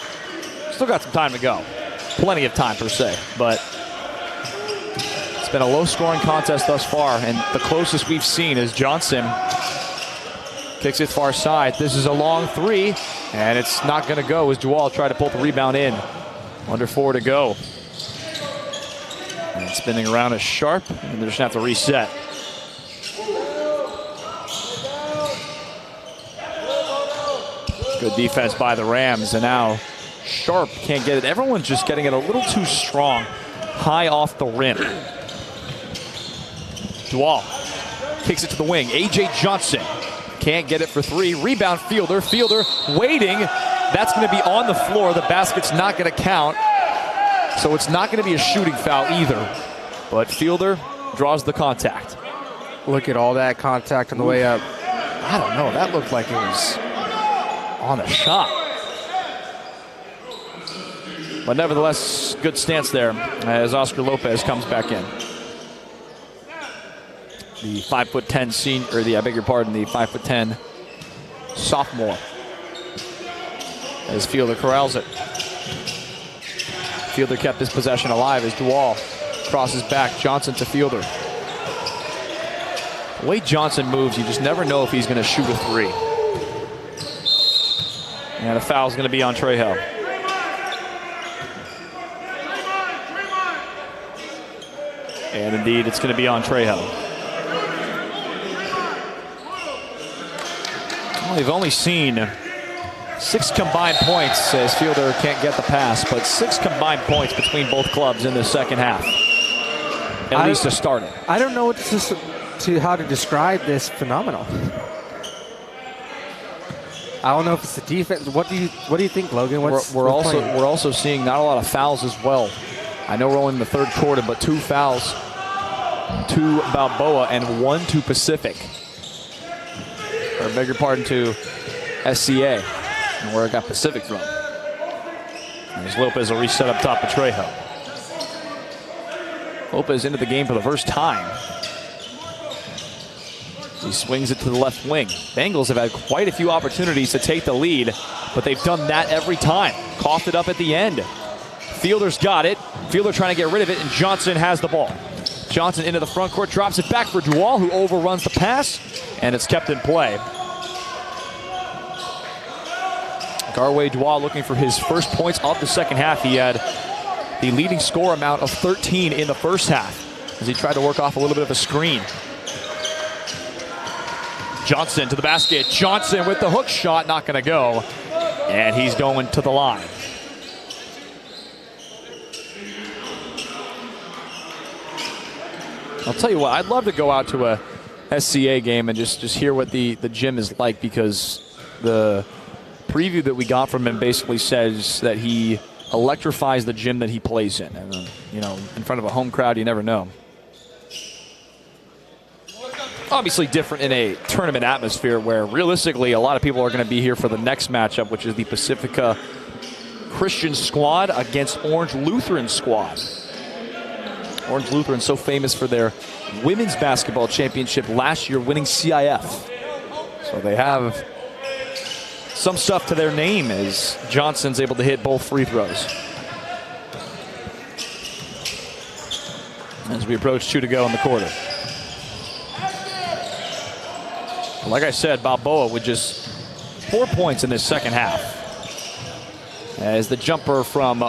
Still got some time to go. Plenty of time per se, but it's been a low-scoring contest thus far, and the closest we've seen is Johnson kicks it far side. This is a long 3, and it's not going to go as Duval tried to pull the rebound in. Under 4 to go. And spinning around is Sharp, and they're just going to have to reset. Good defense by the Rams, and now Sharp can't get it. Everyone's just getting it a little too strong, high off the rim. Duval kicks it to the wing. A.J. Johnson can't get it for 3. Rebound Fielder. Fielder waiting. That's going to be on the floor. The basket's not going to count. So it's not going to be a shooting foul either. But Fielder draws the contact. Look at all that contact on the way up. I don't know. That looked like it was on the shot. But nevertheless, good stance there as Oscar Lopez comes back in. The 5'10" senior, or the 5'10" sophomore. As Fielder corrals it. Fielder kept his possession alive as Duval crosses back. Johnson to Fielder. The way Johnson moves, you just never know if he's going to shoot a 3. And a foul's going to be on Trejo. And indeed, it's going to be on Trejo. Well, we've only seen 6 combined points as Fielder can't get the pass, but 6 combined points between both clubs in the second half. At least to start it. I don't know how to describe this phenomenon. I don't know if it's the defense. What do you think, Logan? We're also seeing not a lot of fouls as well. I know we're only in the third quarter, but 2 fouls, 2 Balboa and 1 to Pacific. Or beg your pardon, to SCA, and where I got Pacific from. As Lopez will reset up top of Trejo. Lopez into the game for the first time. He swings it to the left wing. Bengals have had quite a few opportunities to take the lead, but they've done that every time. Coughed it up at the end. Fielder's got it. Fielder trying to get rid of it, and Johnson has the ball. Johnson into the front court, drops it back for Duval, who overruns the pass, and it's kept in play. Garway Duval looking for his first points of the second half. He had the leading score amount of 13 in the first half as he tried to work off a little bit of a screen. Johnson to the basket. Johnson with the hook shot, not going to go. And he's going to the line. I'll tell you what, I'd love to go out to a SCA game and just hear what the gym is like, because the preview that we got from him basically says that he electrifies the gym that he plays in. And, you know, in front of a home crowd, you never know. Obviously different in a tournament atmosphere where realistically a lot of people are going to be here for the next matchup, which is the Pacifica Christian squad against Orange Lutheran squad. Orange Lutheran so famous for their women's basketball championship last year, winning CIF. So they have some stuff to their name as Johnson's able to hit both free throws. As we approach 2 to go in the quarter. Like I said, Balboa with just 4 points in this second half, as the jumper from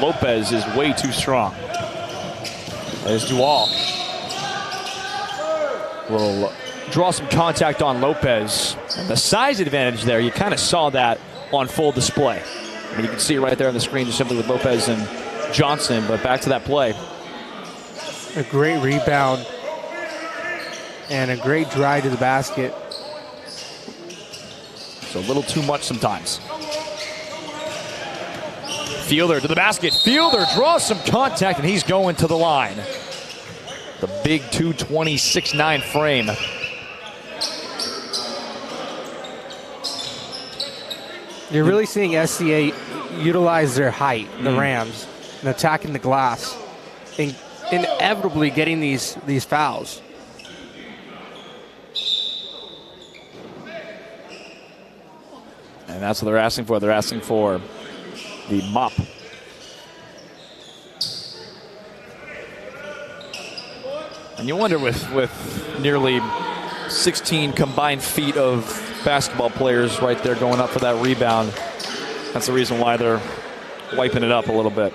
Lopez is way too strong. As Dual will draw some contact on Lopez. And the size advantage there, you kind of saw that on full display. I mean, you can see it right there on the screen just simply with Lopez and Johnson, but back to that play. A great rebound and a great drive to the basket. So a little too much sometimes. Fielder to the basket. Fielder draws some contact, and he's going to the line. The big 226-9 frame. You're really seeing SCA utilize their height, the Rams, and attacking the glass, and inevitably getting these fouls. And that's what they're asking for. They're asking for the mop. And you wonder with nearly 16 combined feet of basketball players right there going up for that rebound, that's the reason why they're wiping it up a little bit.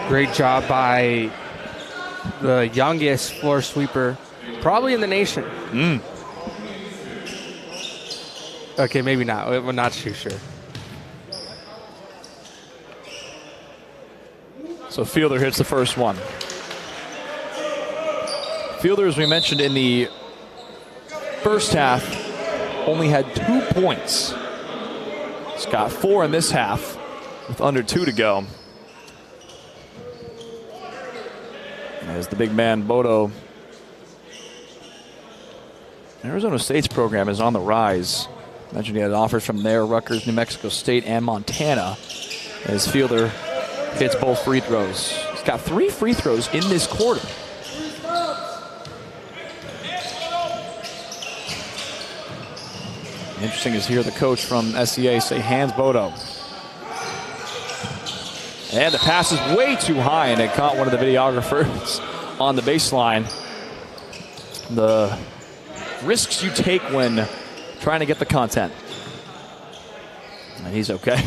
Great job by the youngest floor sweeper probably in the nation. Okay, maybe not. We're not too sure. So Fielder hits the first one. Fielder, as we mentioned in the first half, only had 2 points. He's got 4 in this half with under 2 to go. As the big man, Bodo. Arizona State's program is on the rise. Mentioned he had offers from there, Rutgers, New Mexico State, and Montana. As Fielder hits both free throws. He's got 3 free throws in this quarter. Interesting is hear the coach from SCA say hands Bodo. And the pass is way too high, and it caught one of the videographers on the baseline. The risks you take when trying to get the content. And he's okay.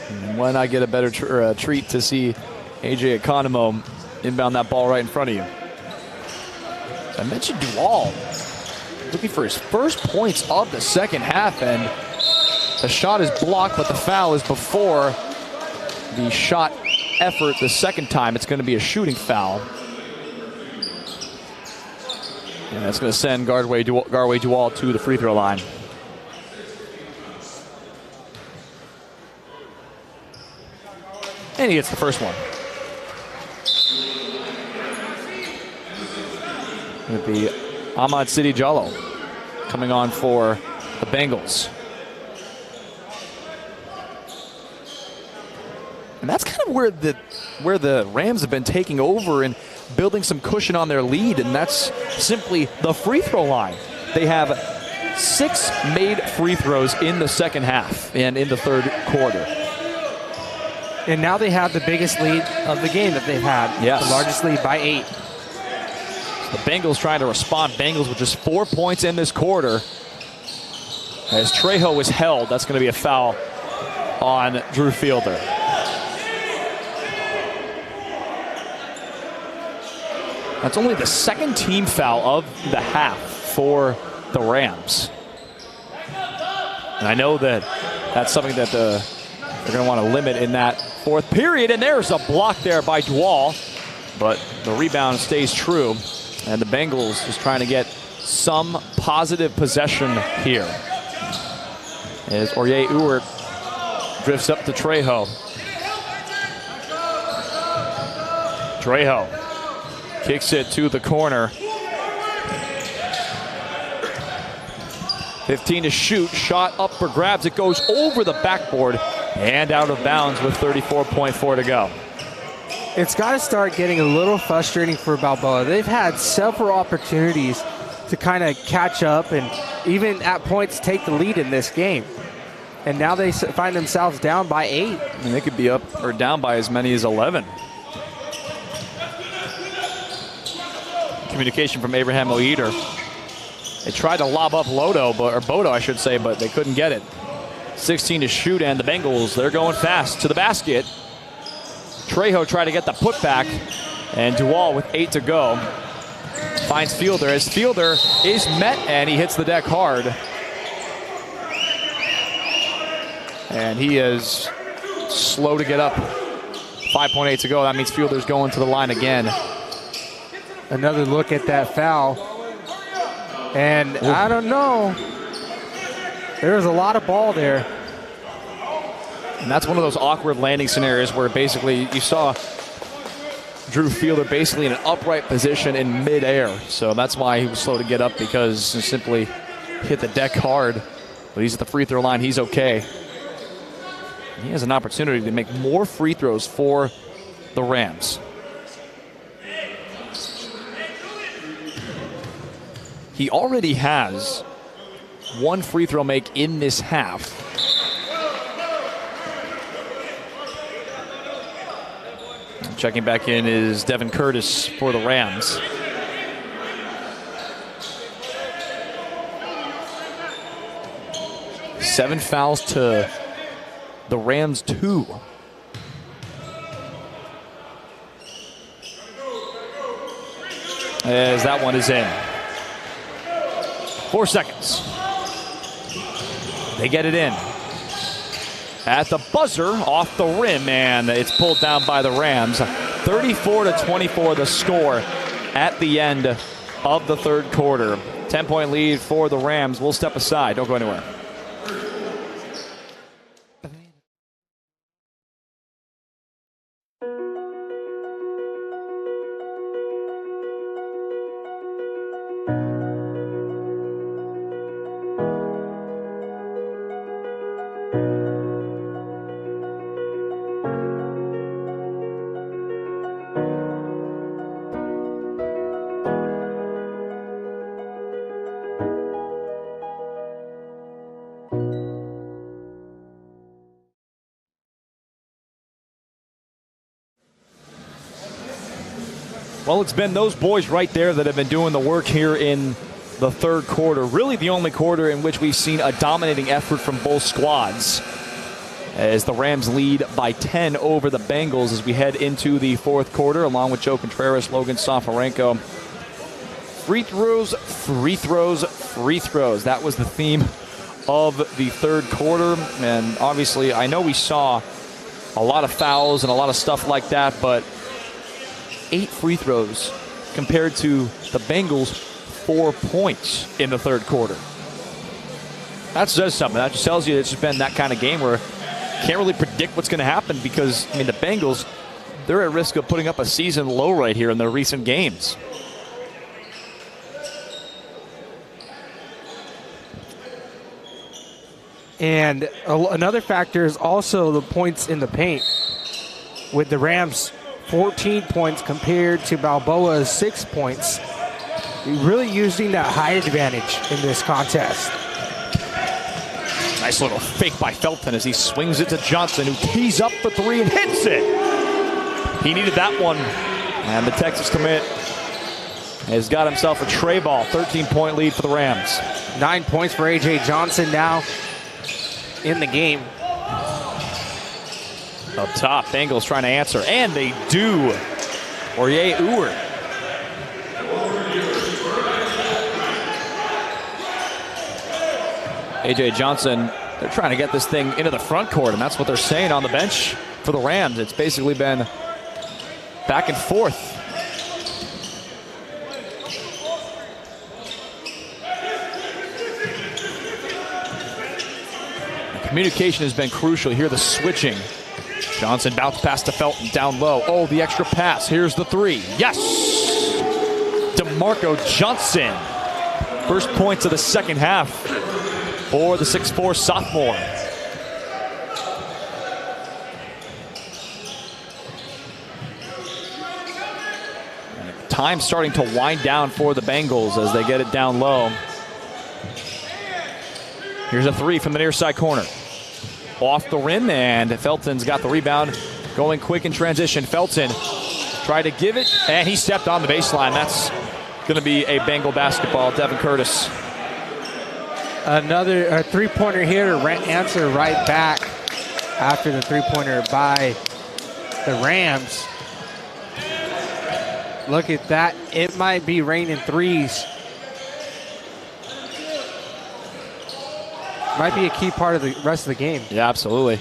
And why not get a better treat to see AJ Economo inbound that ball right in front of you. I mentioned Dual looking for his first points of the second half, and the shot is blocked, but the foul is before the shot effort the second time. It's going to be a shooting foul. And that's going to send Garway Dual to the free throw line. And he gets the first one. It'll be Ahmad City Jallo coming on for the Bengals. And that's kind of where the Rams have been taking over and building some cushion on their lead, and that's simply the free throw line. They have 6 made free throws in the second half and in the third quarter. And now they have the biggest lead of the game that they've had. Yes. The largest lead by 8. The Bengals trying to respond. Bengals with just 4 points in this quarter. As Trejo is held, that's going to be a foul on Drew Fielder. That's only the second team foul of the half for the Rams. And I know that that's something that they're going to want to limit in that fourth period. And there's a block there by Duval. But the rebound stays true. And the Bengals just trying to get some positive possession here. As Aurier Ewert drifts up to Trejo. Trejo kicks it to the corner. 15 to shoot. Shot up for grabs. It goes over the backboard and out of bounds with 34.4 to go. It's got to start getting a little frustrating for Balboa. They've had several opportunities to kind of catch up and even at points take the lead in this game. And now they find themselves down by 8. I mean, they could be up or down by as many as 11. Communication from Abraham Oeder. They tried to lob up Bodo, I should say, but they couldn't get it. 16 to shoot, and the Bengals, they're going fast to the basket. Trejo tried to get the putback, and Duval with 8 to go. Finds Fielder, as Fielder is met, and he hits the deck hard. And he is slow to get up. 5.8 to go. That means Fielder's going to the line again. Another look at that foul. And I don't know. There's a lot of ball there. And that's one of those awkward landing scenarios where basically you saw Drew Fielder basically in an upright position in midair. So that's why he was slow to get up, because he simply hit the deck hard. But he's at the free throw line. He's okay. He has an opportunity to make more free throws for the Rams. He already has one free throw make in this half. Checking back in is Devin Curtis for the Rams. Seven fouls to the Rams 2. As that one is in. 4 seconds. They get it in. At the buzzer, off the rim, and it's pulled down by the Rams. 34-24 the score at the end of the third quarter. 10-point lead for the Rams. We'll step aside. Don't go anywhere. Well, it's been those boys right there that have been doing the work here in the third quarter. Really the only quarter in which we've seen a dominating effort from both squads, as the Rams lead by 10 over the Bengals as we head into the fourth quarter, along with Joe Contreras, Logan Safarenko. Free throws, free throws, free throws. That was the theme of the third quarter. And obviously, I know we saw a lot of fouls and a lot of stuff like that, but 8 free throws compared to the Bengals' 4 points in the third quarter. That says something. That just tells you it's just been that kind of game where you can't really predict what's going to happen, because, I mean, the Bengals, they're at risk of putting up a season low right here in their recent games. And another factor is also the points in the paint, with the Rams 14 points compared to Balboa's 6 points. Really using that height advantage in this contest. Nice little fake by Felton as he swings it to Johnson, who tees up for 3 and hits it. He needed that one. And the Texas commit has got himself a tray ball. 13-point lead for the Rams. 9 points for A.J. Johnson now in the game. Up top, Bengals trying to answer, and they do. Aurier Ewert A.J. Johnson, they're trying to get this thing into the front court, and that's what they're saying on the bench for the Rams. It's basically been back and forth. The communication has been crucial. Here, the switching. Johnson bounce pass to Felton down low. Oh, the extra pass. Here's the three. Yes! DeMarco Johnson. First points of the second half for the 6'4" sophomore. And time starting to wind down for the Bengals as they get it down low. Here's a three from the near side corner. Off the rim, and Felton's got the rebound. Going quick in transition. Felton tried to give it, and he stepped on the baseline. That's going to be a Bengal basketball. Devin Curtis. Another three-pointer here to answer right back after the three-pointer by the Rams. Look at that. It might be raining threes. Might be a key part of the rest of the game. Yeah, absolutely.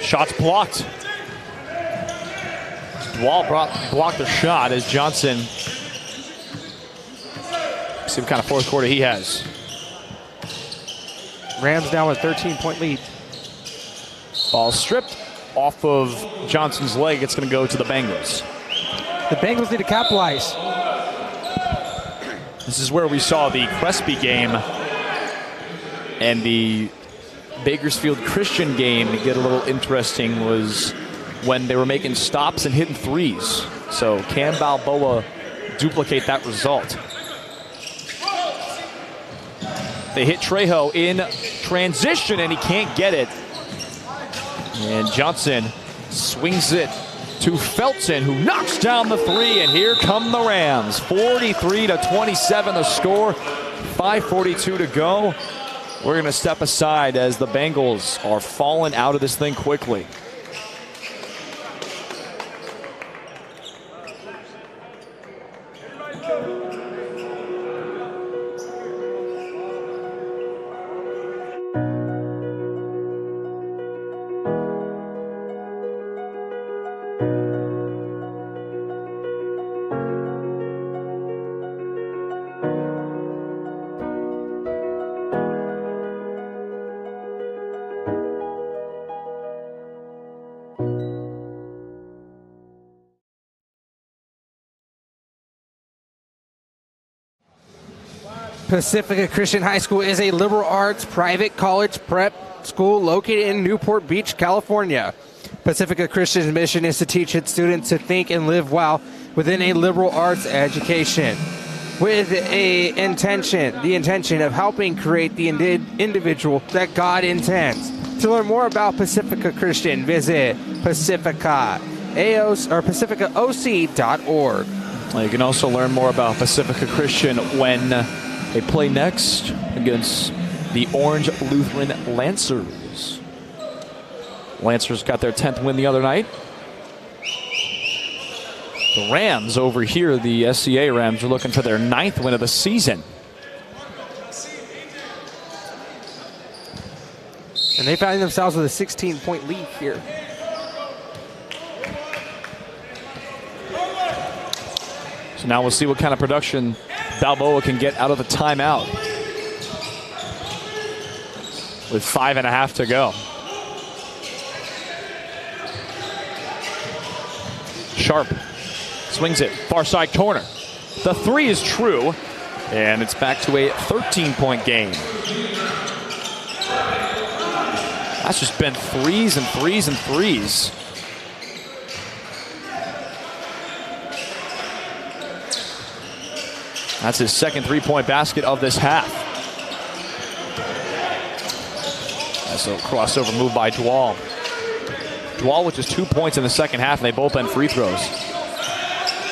Shots blocked. Wall blocked the shot as Johnson. See what kind of fourth quarter he has. Rams down with a 13-point lead. Ball stripped off of Johnson's leg. It's going to go to the Bengals. The Bengals need to capitalize. This is where we saw the Crespi game and the Bakersfield Christian game get a little interesting, was when they were making stops and hitting threes. So can Balboa duplicate that result? They hit Trejo in transition, and he can't get it. And Johnson swings it to Felton, who knocks down the three, and here come the Rams. 43-27 the score, 5:42 to go. We're going to step aside as the Bengals are falling out of this thing quickly. Pacifica Christian High School is a liberal arts private college prep school located in Newport Beach, California. Pacifica Christian's mission is to teach its students to think and live well within a liberal arts education, with the intention of helping create the individual that God intends. To learn more about Pacifica Christian, visit pacificaoc.org. You can also learn more about Pacifica Christian when they play next against the Orange Lutheran Lancers. Lancers got their 10th win the other night. The Rams over here, the SCA Rams, are looking for their 9th win of the season. And they find themselves with a 16-point lead here. So now we'll see what kind of production Balboa can get out of the timeout. With 5.5 to go. Sharp swings it, far side corner. The three is true, and it's back to a 13-point game. That's just been threes and threes and threes. That's his second three-point basket of this half. That's a crossover move by Dwal. Dwal with just 2 points in the second half, and they both been free throws.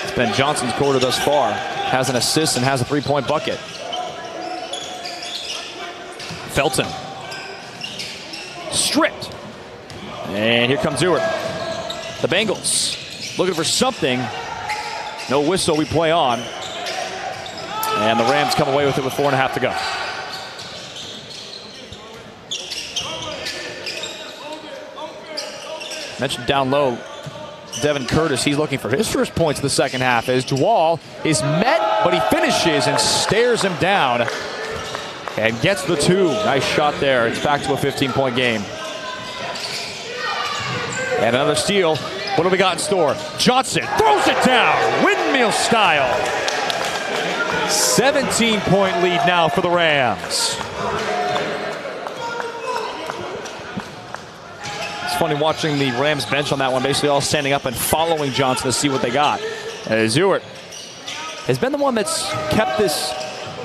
It's been Johnson's quarter thus far. Has an assist and has a three-point bucket. Felton. Stripped. And here comes Ewart. The Bengals looking for something. No whistle, we play on. And the Rams come away with it with 4.5 to go. Mentioned down low, Devin Curtis, he's looking for his first points in the second half as Dwal is met, but he finishes and stares him down and gets the 2. Nice shot there. It's back to a 15-point game. And another steal. What do we got in store? Johnson throws it down, windmill style. 17-point lead now for the Rams. It's funny watching the Rams bench on that one, basically all standing up and following Johnson to see what they got. Zewert has been the one that's kept this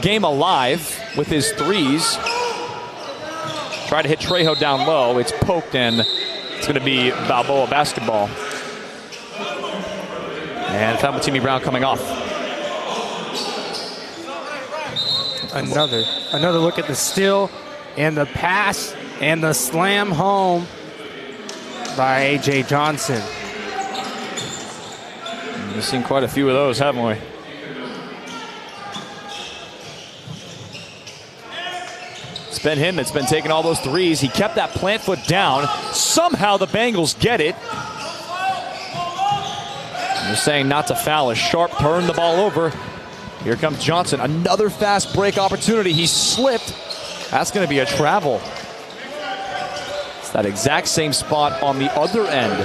game alive with his threes. Try to hit Trejo down low. It's poked, and it's going to be Balboa basketball. And Timmy Brown coming off. Another look at the steal and the pass and the slam home by A.J. Johnson. We've seen quite a few of those, haven't we? It's been him that's been taking all those threes. He kept that plant foot down. Somehow the Bengals get it. They're saying not to foul as Sharp turned the ball over. Here comes Johnson. Another fast break opportunity. He slipped. That's going to be a travel. It's that exact same spot on the other end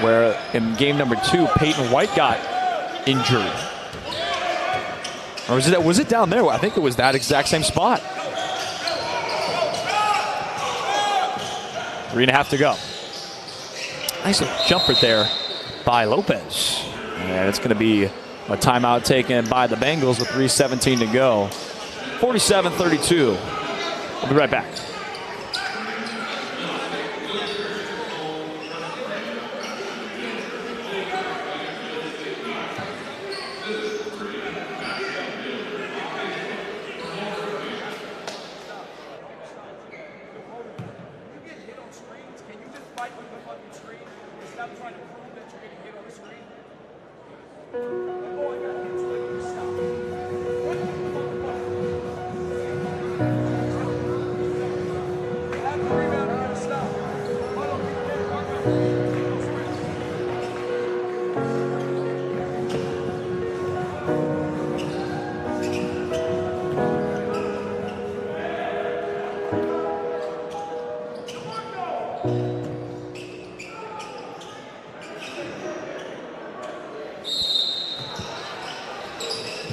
where in game number 2, Peyton White got injured. Or was it down there? I think it was that exact same spot. 3.5 to go. Nice little jumper there by Lopez. And it's going to be a timeout taken by the Bengals with 3:17 to go. 47-32. We'll be right back.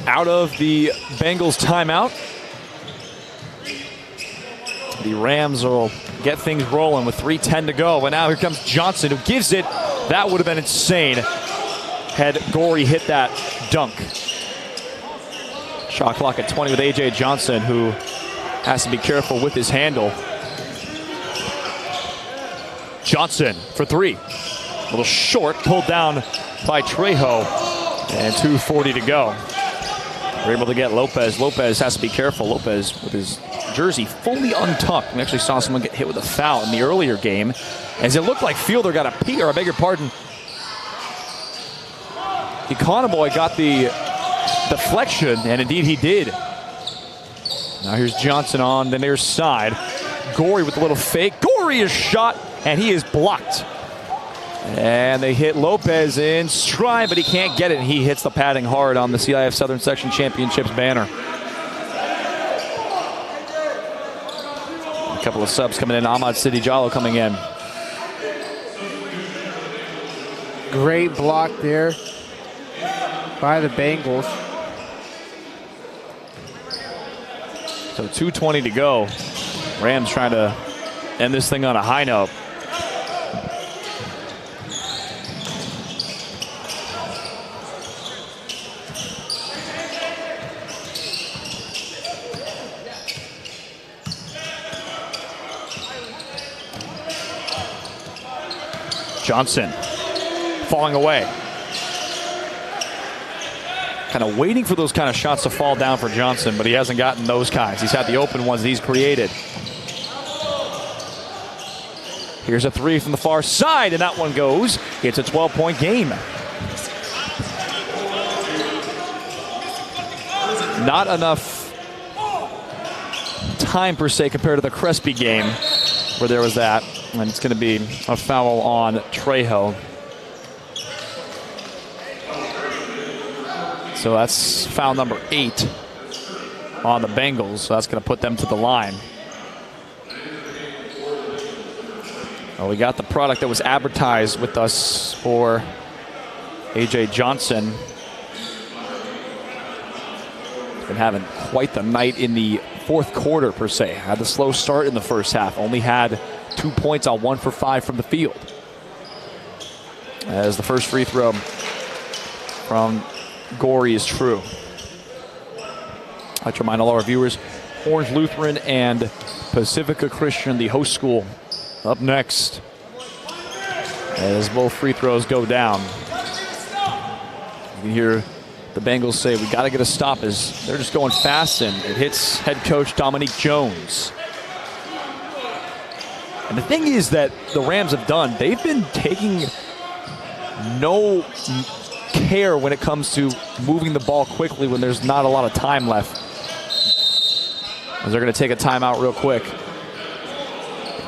Out of the Bengals timeout. The Rams will get things rolling with 3:10 to go. And now here comes Johnson, who gives it. That would have been insane had Gorey hit that dunk. Shot clock at 20 with A.J. Johnson, who has to be careful with his handle. Johnson for 3. A little short, pulled down by Trejo. And 2:40 to go. We're able to get Lopez. Lopez has to be careful. Lopez with his jersey fully untucked. We actually saw someone get hit with a foul in the earlier game, as it looked like Fielder got a P, or I beg your pardon, Econoboy got the deflection, and indeed he did. Now here's Johnson on the near side. Gorey with a little fake. Gorey is shot, and he is blocked. And they hit Lopez in stride, but he can't get it, and he hits the padding hard on the CIF Southern Section Championships banner. A couple of subs coming in. Ahmad City Jallo coming in. Great block there by the Bengals. So 2:20 to go. Rams trying to end this thing on a high note. Johnson falling away. Kind of waiting for those kind of shots to fall down for Johnson, but he hasn't gotten those kinds. He's had the open ones that he's created. Here's a 3 from the far side, and that one goes. It's a 12-point game. Not enough time per se compared to the Crespi game where there was that. And it's going to be a foul on Trejo. So that's foul number 8 on the Bengals. So that's going to put them to the line. Well, we got the product that was advertised with us for A.J. Johnson. Been having quite the night in the fourth quarter, per se. Had the slow start in the first half. Only had 2 points on 1 for 5 from the field. As the first free throw from Gorey is true. I'd like to remind all our viewers, Orange Lutheran and Pacifica Christian, the host school, up next as both free throws go down. You can hear the Bengals say, we got to get a stop, as they're just going fast, and it hits head coach Dominique Jones. And the thing is that the Rams have done, they've been taking no care when it comes to moving the ball quickly when there's not a lot of time left. As they're going to take a timeout real quick.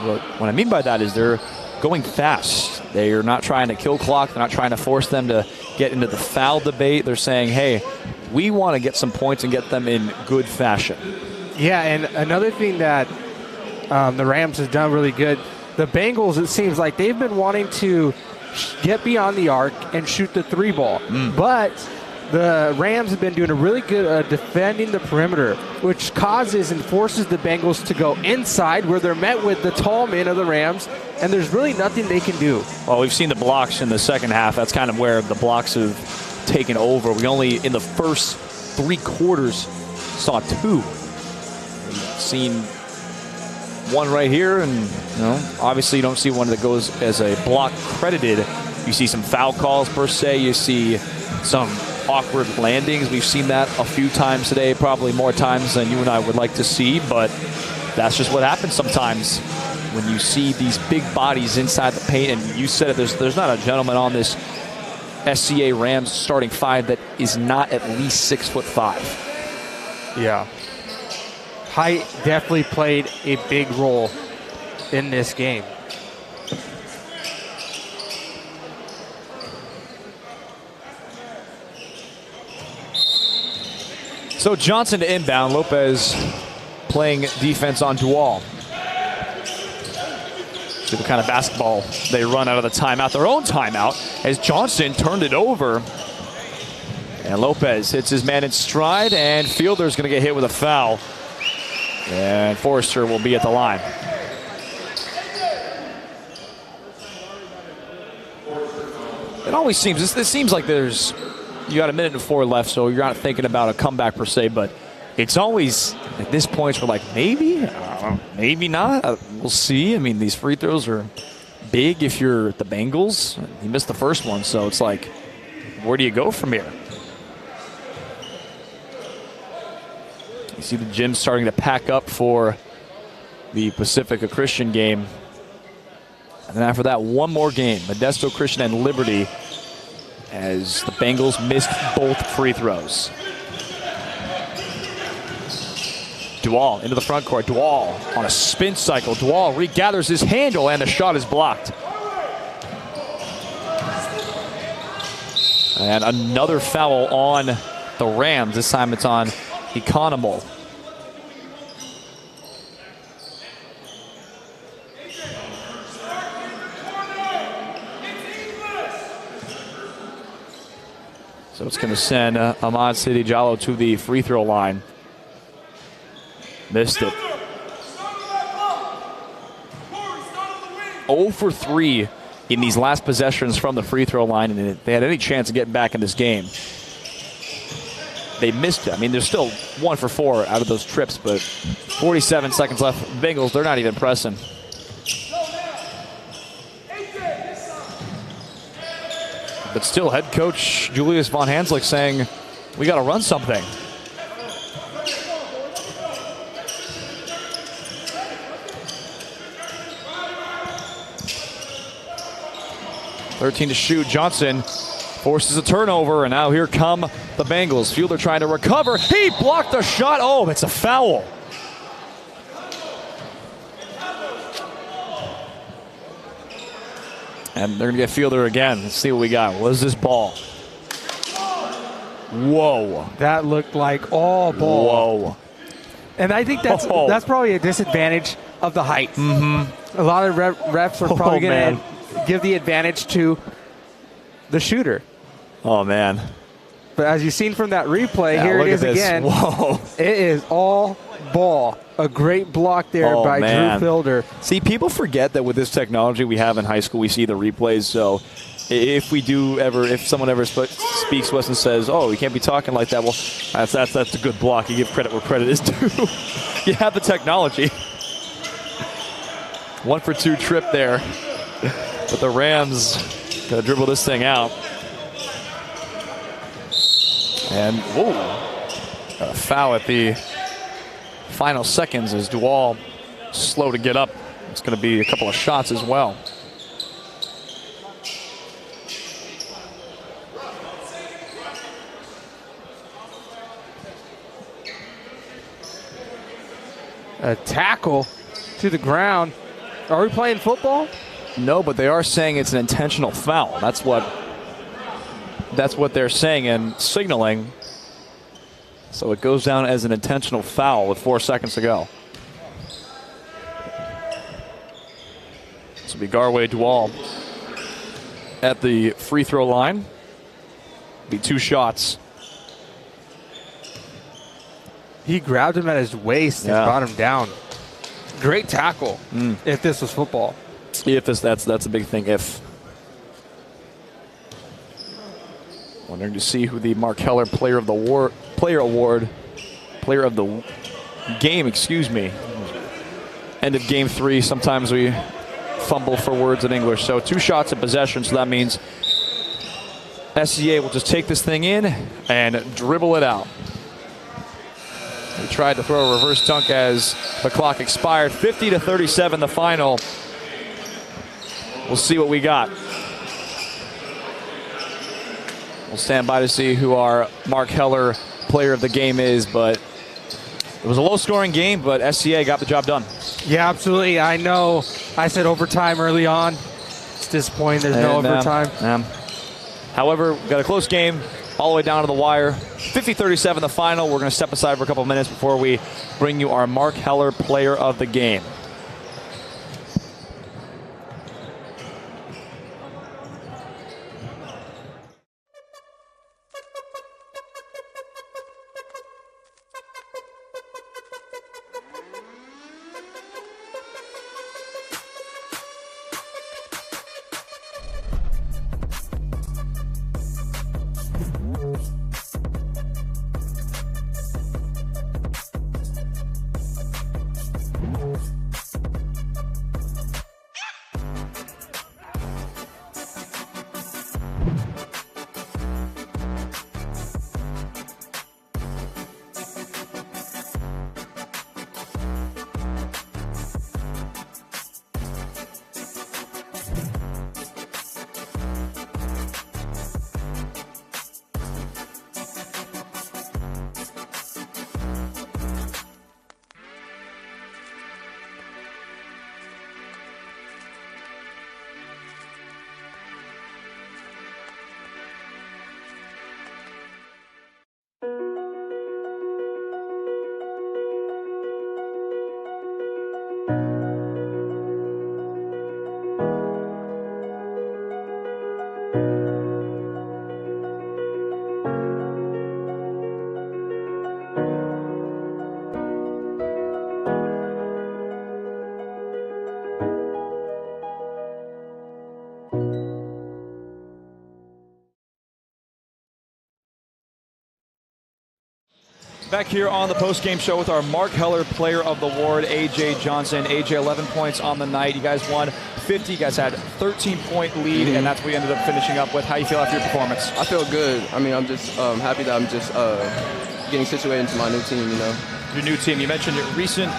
What I mean by that is they're going fast. They're not trying to kill clock. They're not trying to force them to get into the foul debate. They're saying, hey, we want to get some points and get them in good fashion. Yeah, and another thing that the Rams have done really good, the Bengals, it seems like they've been wanting to get beyond the arc and shoot the 3 ball. But the Rams have been doing a really good defending the perimeter, which causes and forces the Bengals to go inside where they're met with the tall men of the Rams, and there's really nothing they can do. Well, we've seen the blocks in the second half. That's kind of where the blocks have taken over. We only, in the first 3 quarters, saw 2. We've seen one right here, and obviously you don't see one that goes as a block credited. You see some foul calls per se. You see some awkward landings. We've seen that a few times today, probably more times than you and I would like to see, but that's just what happens sometimes when you see these big bodies inside the paint. And you said it, there's not a gentleman on this SCA Rams starting 5 that is not at least 6'5". Yeah. Height definitely played a big role in this game. So Johnson to inbound. Lopez playing defense on Dual. See what kind of basketball they run out of the timeout. Their own timeout, as Johnson turned it over. And Lopez hits his man in stride, and Fielder's going to get hit with a foul. And Forrester will be at the line. It always seems, this seems like you got 1:04 left, so you're not thinking about a comeback per se, but it's always, at this point, we're like, maybe, maybe not. We'll see. I mean, these free throws are big if you're the Bengals. You missed the first one, so it's like, where do you go from here? You see the gym starting to pack up for the Pacifica Christian game. And then after that, one more game, Modesto Christian and Liberty, as the Bengals missed both free throws. Dual into the front court. Dual on a spin cycle. Dual regathers his handle, and the shot is blocked. And another foul on the Rams. This time it's on Economol. So it's going to send Ahmad Sidi Jallo to the free throw line. Missed it. 0 for 3 in these last possessions from the free throw line, and if they had any chance of getting back in this game, they missed it. I mean, they're still 1 for 4 out of those trips, but 47 seconds left. Bengals, they're not even pressing. But still, head coach Julius Von Hanslick saying, we got to run something. .13 to shoot. Johnson forces a turnover, and now here come the Bengals. Fielder trying to recover. He blocked the shot. Oh, it's a foul. And they're going to get fielder again. Let's see what we got. What is this ball? Whoa. That looked like all ball. Whoa. And I think that's probably a disadvantage of the height. Mm-hmm. A lot of refs are probably going to give the advantage to the shooter. Oh, man. But as you've seen from that replay, here it is again. Whoa. It is all ball. A great block there by Drew Fielder. See, people forget that with this technology we have in high school, we see the replays. So if someone ever speaks to us and says, "Oh, you can't be talking like that," well, that's a good block. You give credit where credit is due. You have the technology. 1 for 2 trip there, but the Rams got to dribble this thing out. And whoa, got a foul at the final seconds as Dual slow to get up. It's going to be a couple of shots as well. A tackle to the ground. Are we playing football? No, but they are saying it's an intentional foul. That's what they're saying and signaling. So it goes down as an intentional foul with 4 seconds to go. This will be Garway Dual at the free throw line. Be 2 shots. He grabbed him at his waist and brought him down. Great tackle if this was football. That's a big thing. Wondering to see who the Mark Heller Player of the Game, excuse me. End of game 3. Sometimes we fumble for words in English. So 2 shots at possession, so that means SCA will just take this thing in and dribble it out. He tried to throw a reverse dunk as the clock expired. 50-37 the final. We'll see what we got. We'll stand by to see who our Mark Heller Player of the Game is, but it was a low-scoring game, but SCA got the job done. Yeah, absolutely. I know I said overtime early on. It's disappointing there's no overtime. However, we got a close game all the way down to the wire. 50-37 the final. We're going to step aside for a couple minutes before we bring you our Mark Heller Player of the Game. Back here on the post-game show with our Mark Heller Player of the Award, A.J. Johnson. A.J., 11 points on the night. You guys won 50. You guys had a 13-point lead, and that's what we ended up finishing up with. How you feel after your performance? I feel good. I mean, I'm just happy that I'm just getting situated into my new team, you know. Your new team. You mentioned your recent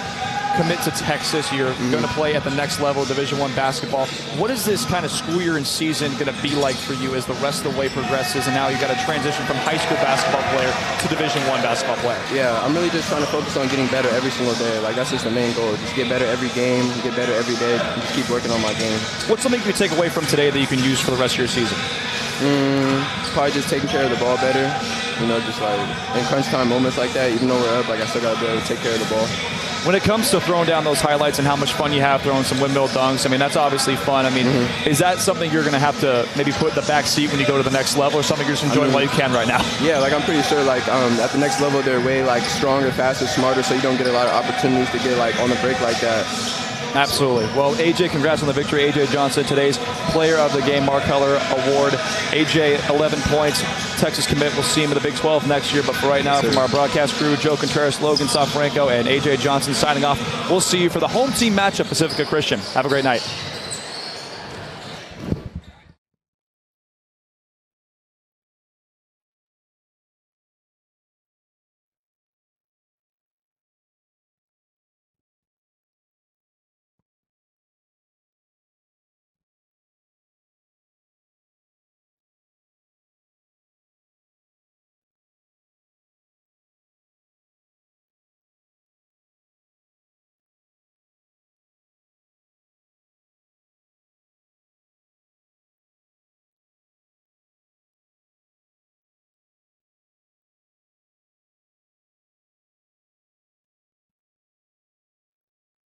commit to Texas. You're going to play at the next level, Division I basketball. What is this kind of school year and season going to be like for you as the rest of the way progresses, and now you got to transition from high school basketball player to Division I basketball player? Yeah, I'm really just trying to focus on getting better every single day. Like, that's just the main goal. Just get better every game, get better every day, and just keep working on my game. What's something you take away from today that you can use for the rest of your season? Probably just taking care of the ball better. You know, just like in crunch time moments like that, even though we're up, like I still got to be able to take care of the ball. When it comes to throwing down those highlights and how much fun you have throwing some windmill dunks, I mean, that's obviously fun. I mean, is that something you're going to have to maybe put in the back seat when you go to the next level, or something you're just enjoying while you can right now? Yeah, like I'm pretty sure like at the next level they're way like stronger, faster, smarter, so you don't get a lot of opportunities to get like on the break like that. Absolutely. Well, AJ, congrats on the victory. AJ Johnson, today's Player of the Game Mark Heller Award. AJ, 11 points. Texas commit. We'll see him in the Big 12 next year. But for right now, from our broadcast crew, Joe Contreras, Logan Sofranco, and AJ Johnson signing off. We'll see you for the home team matchup, Pacifica Christian. Have a great night.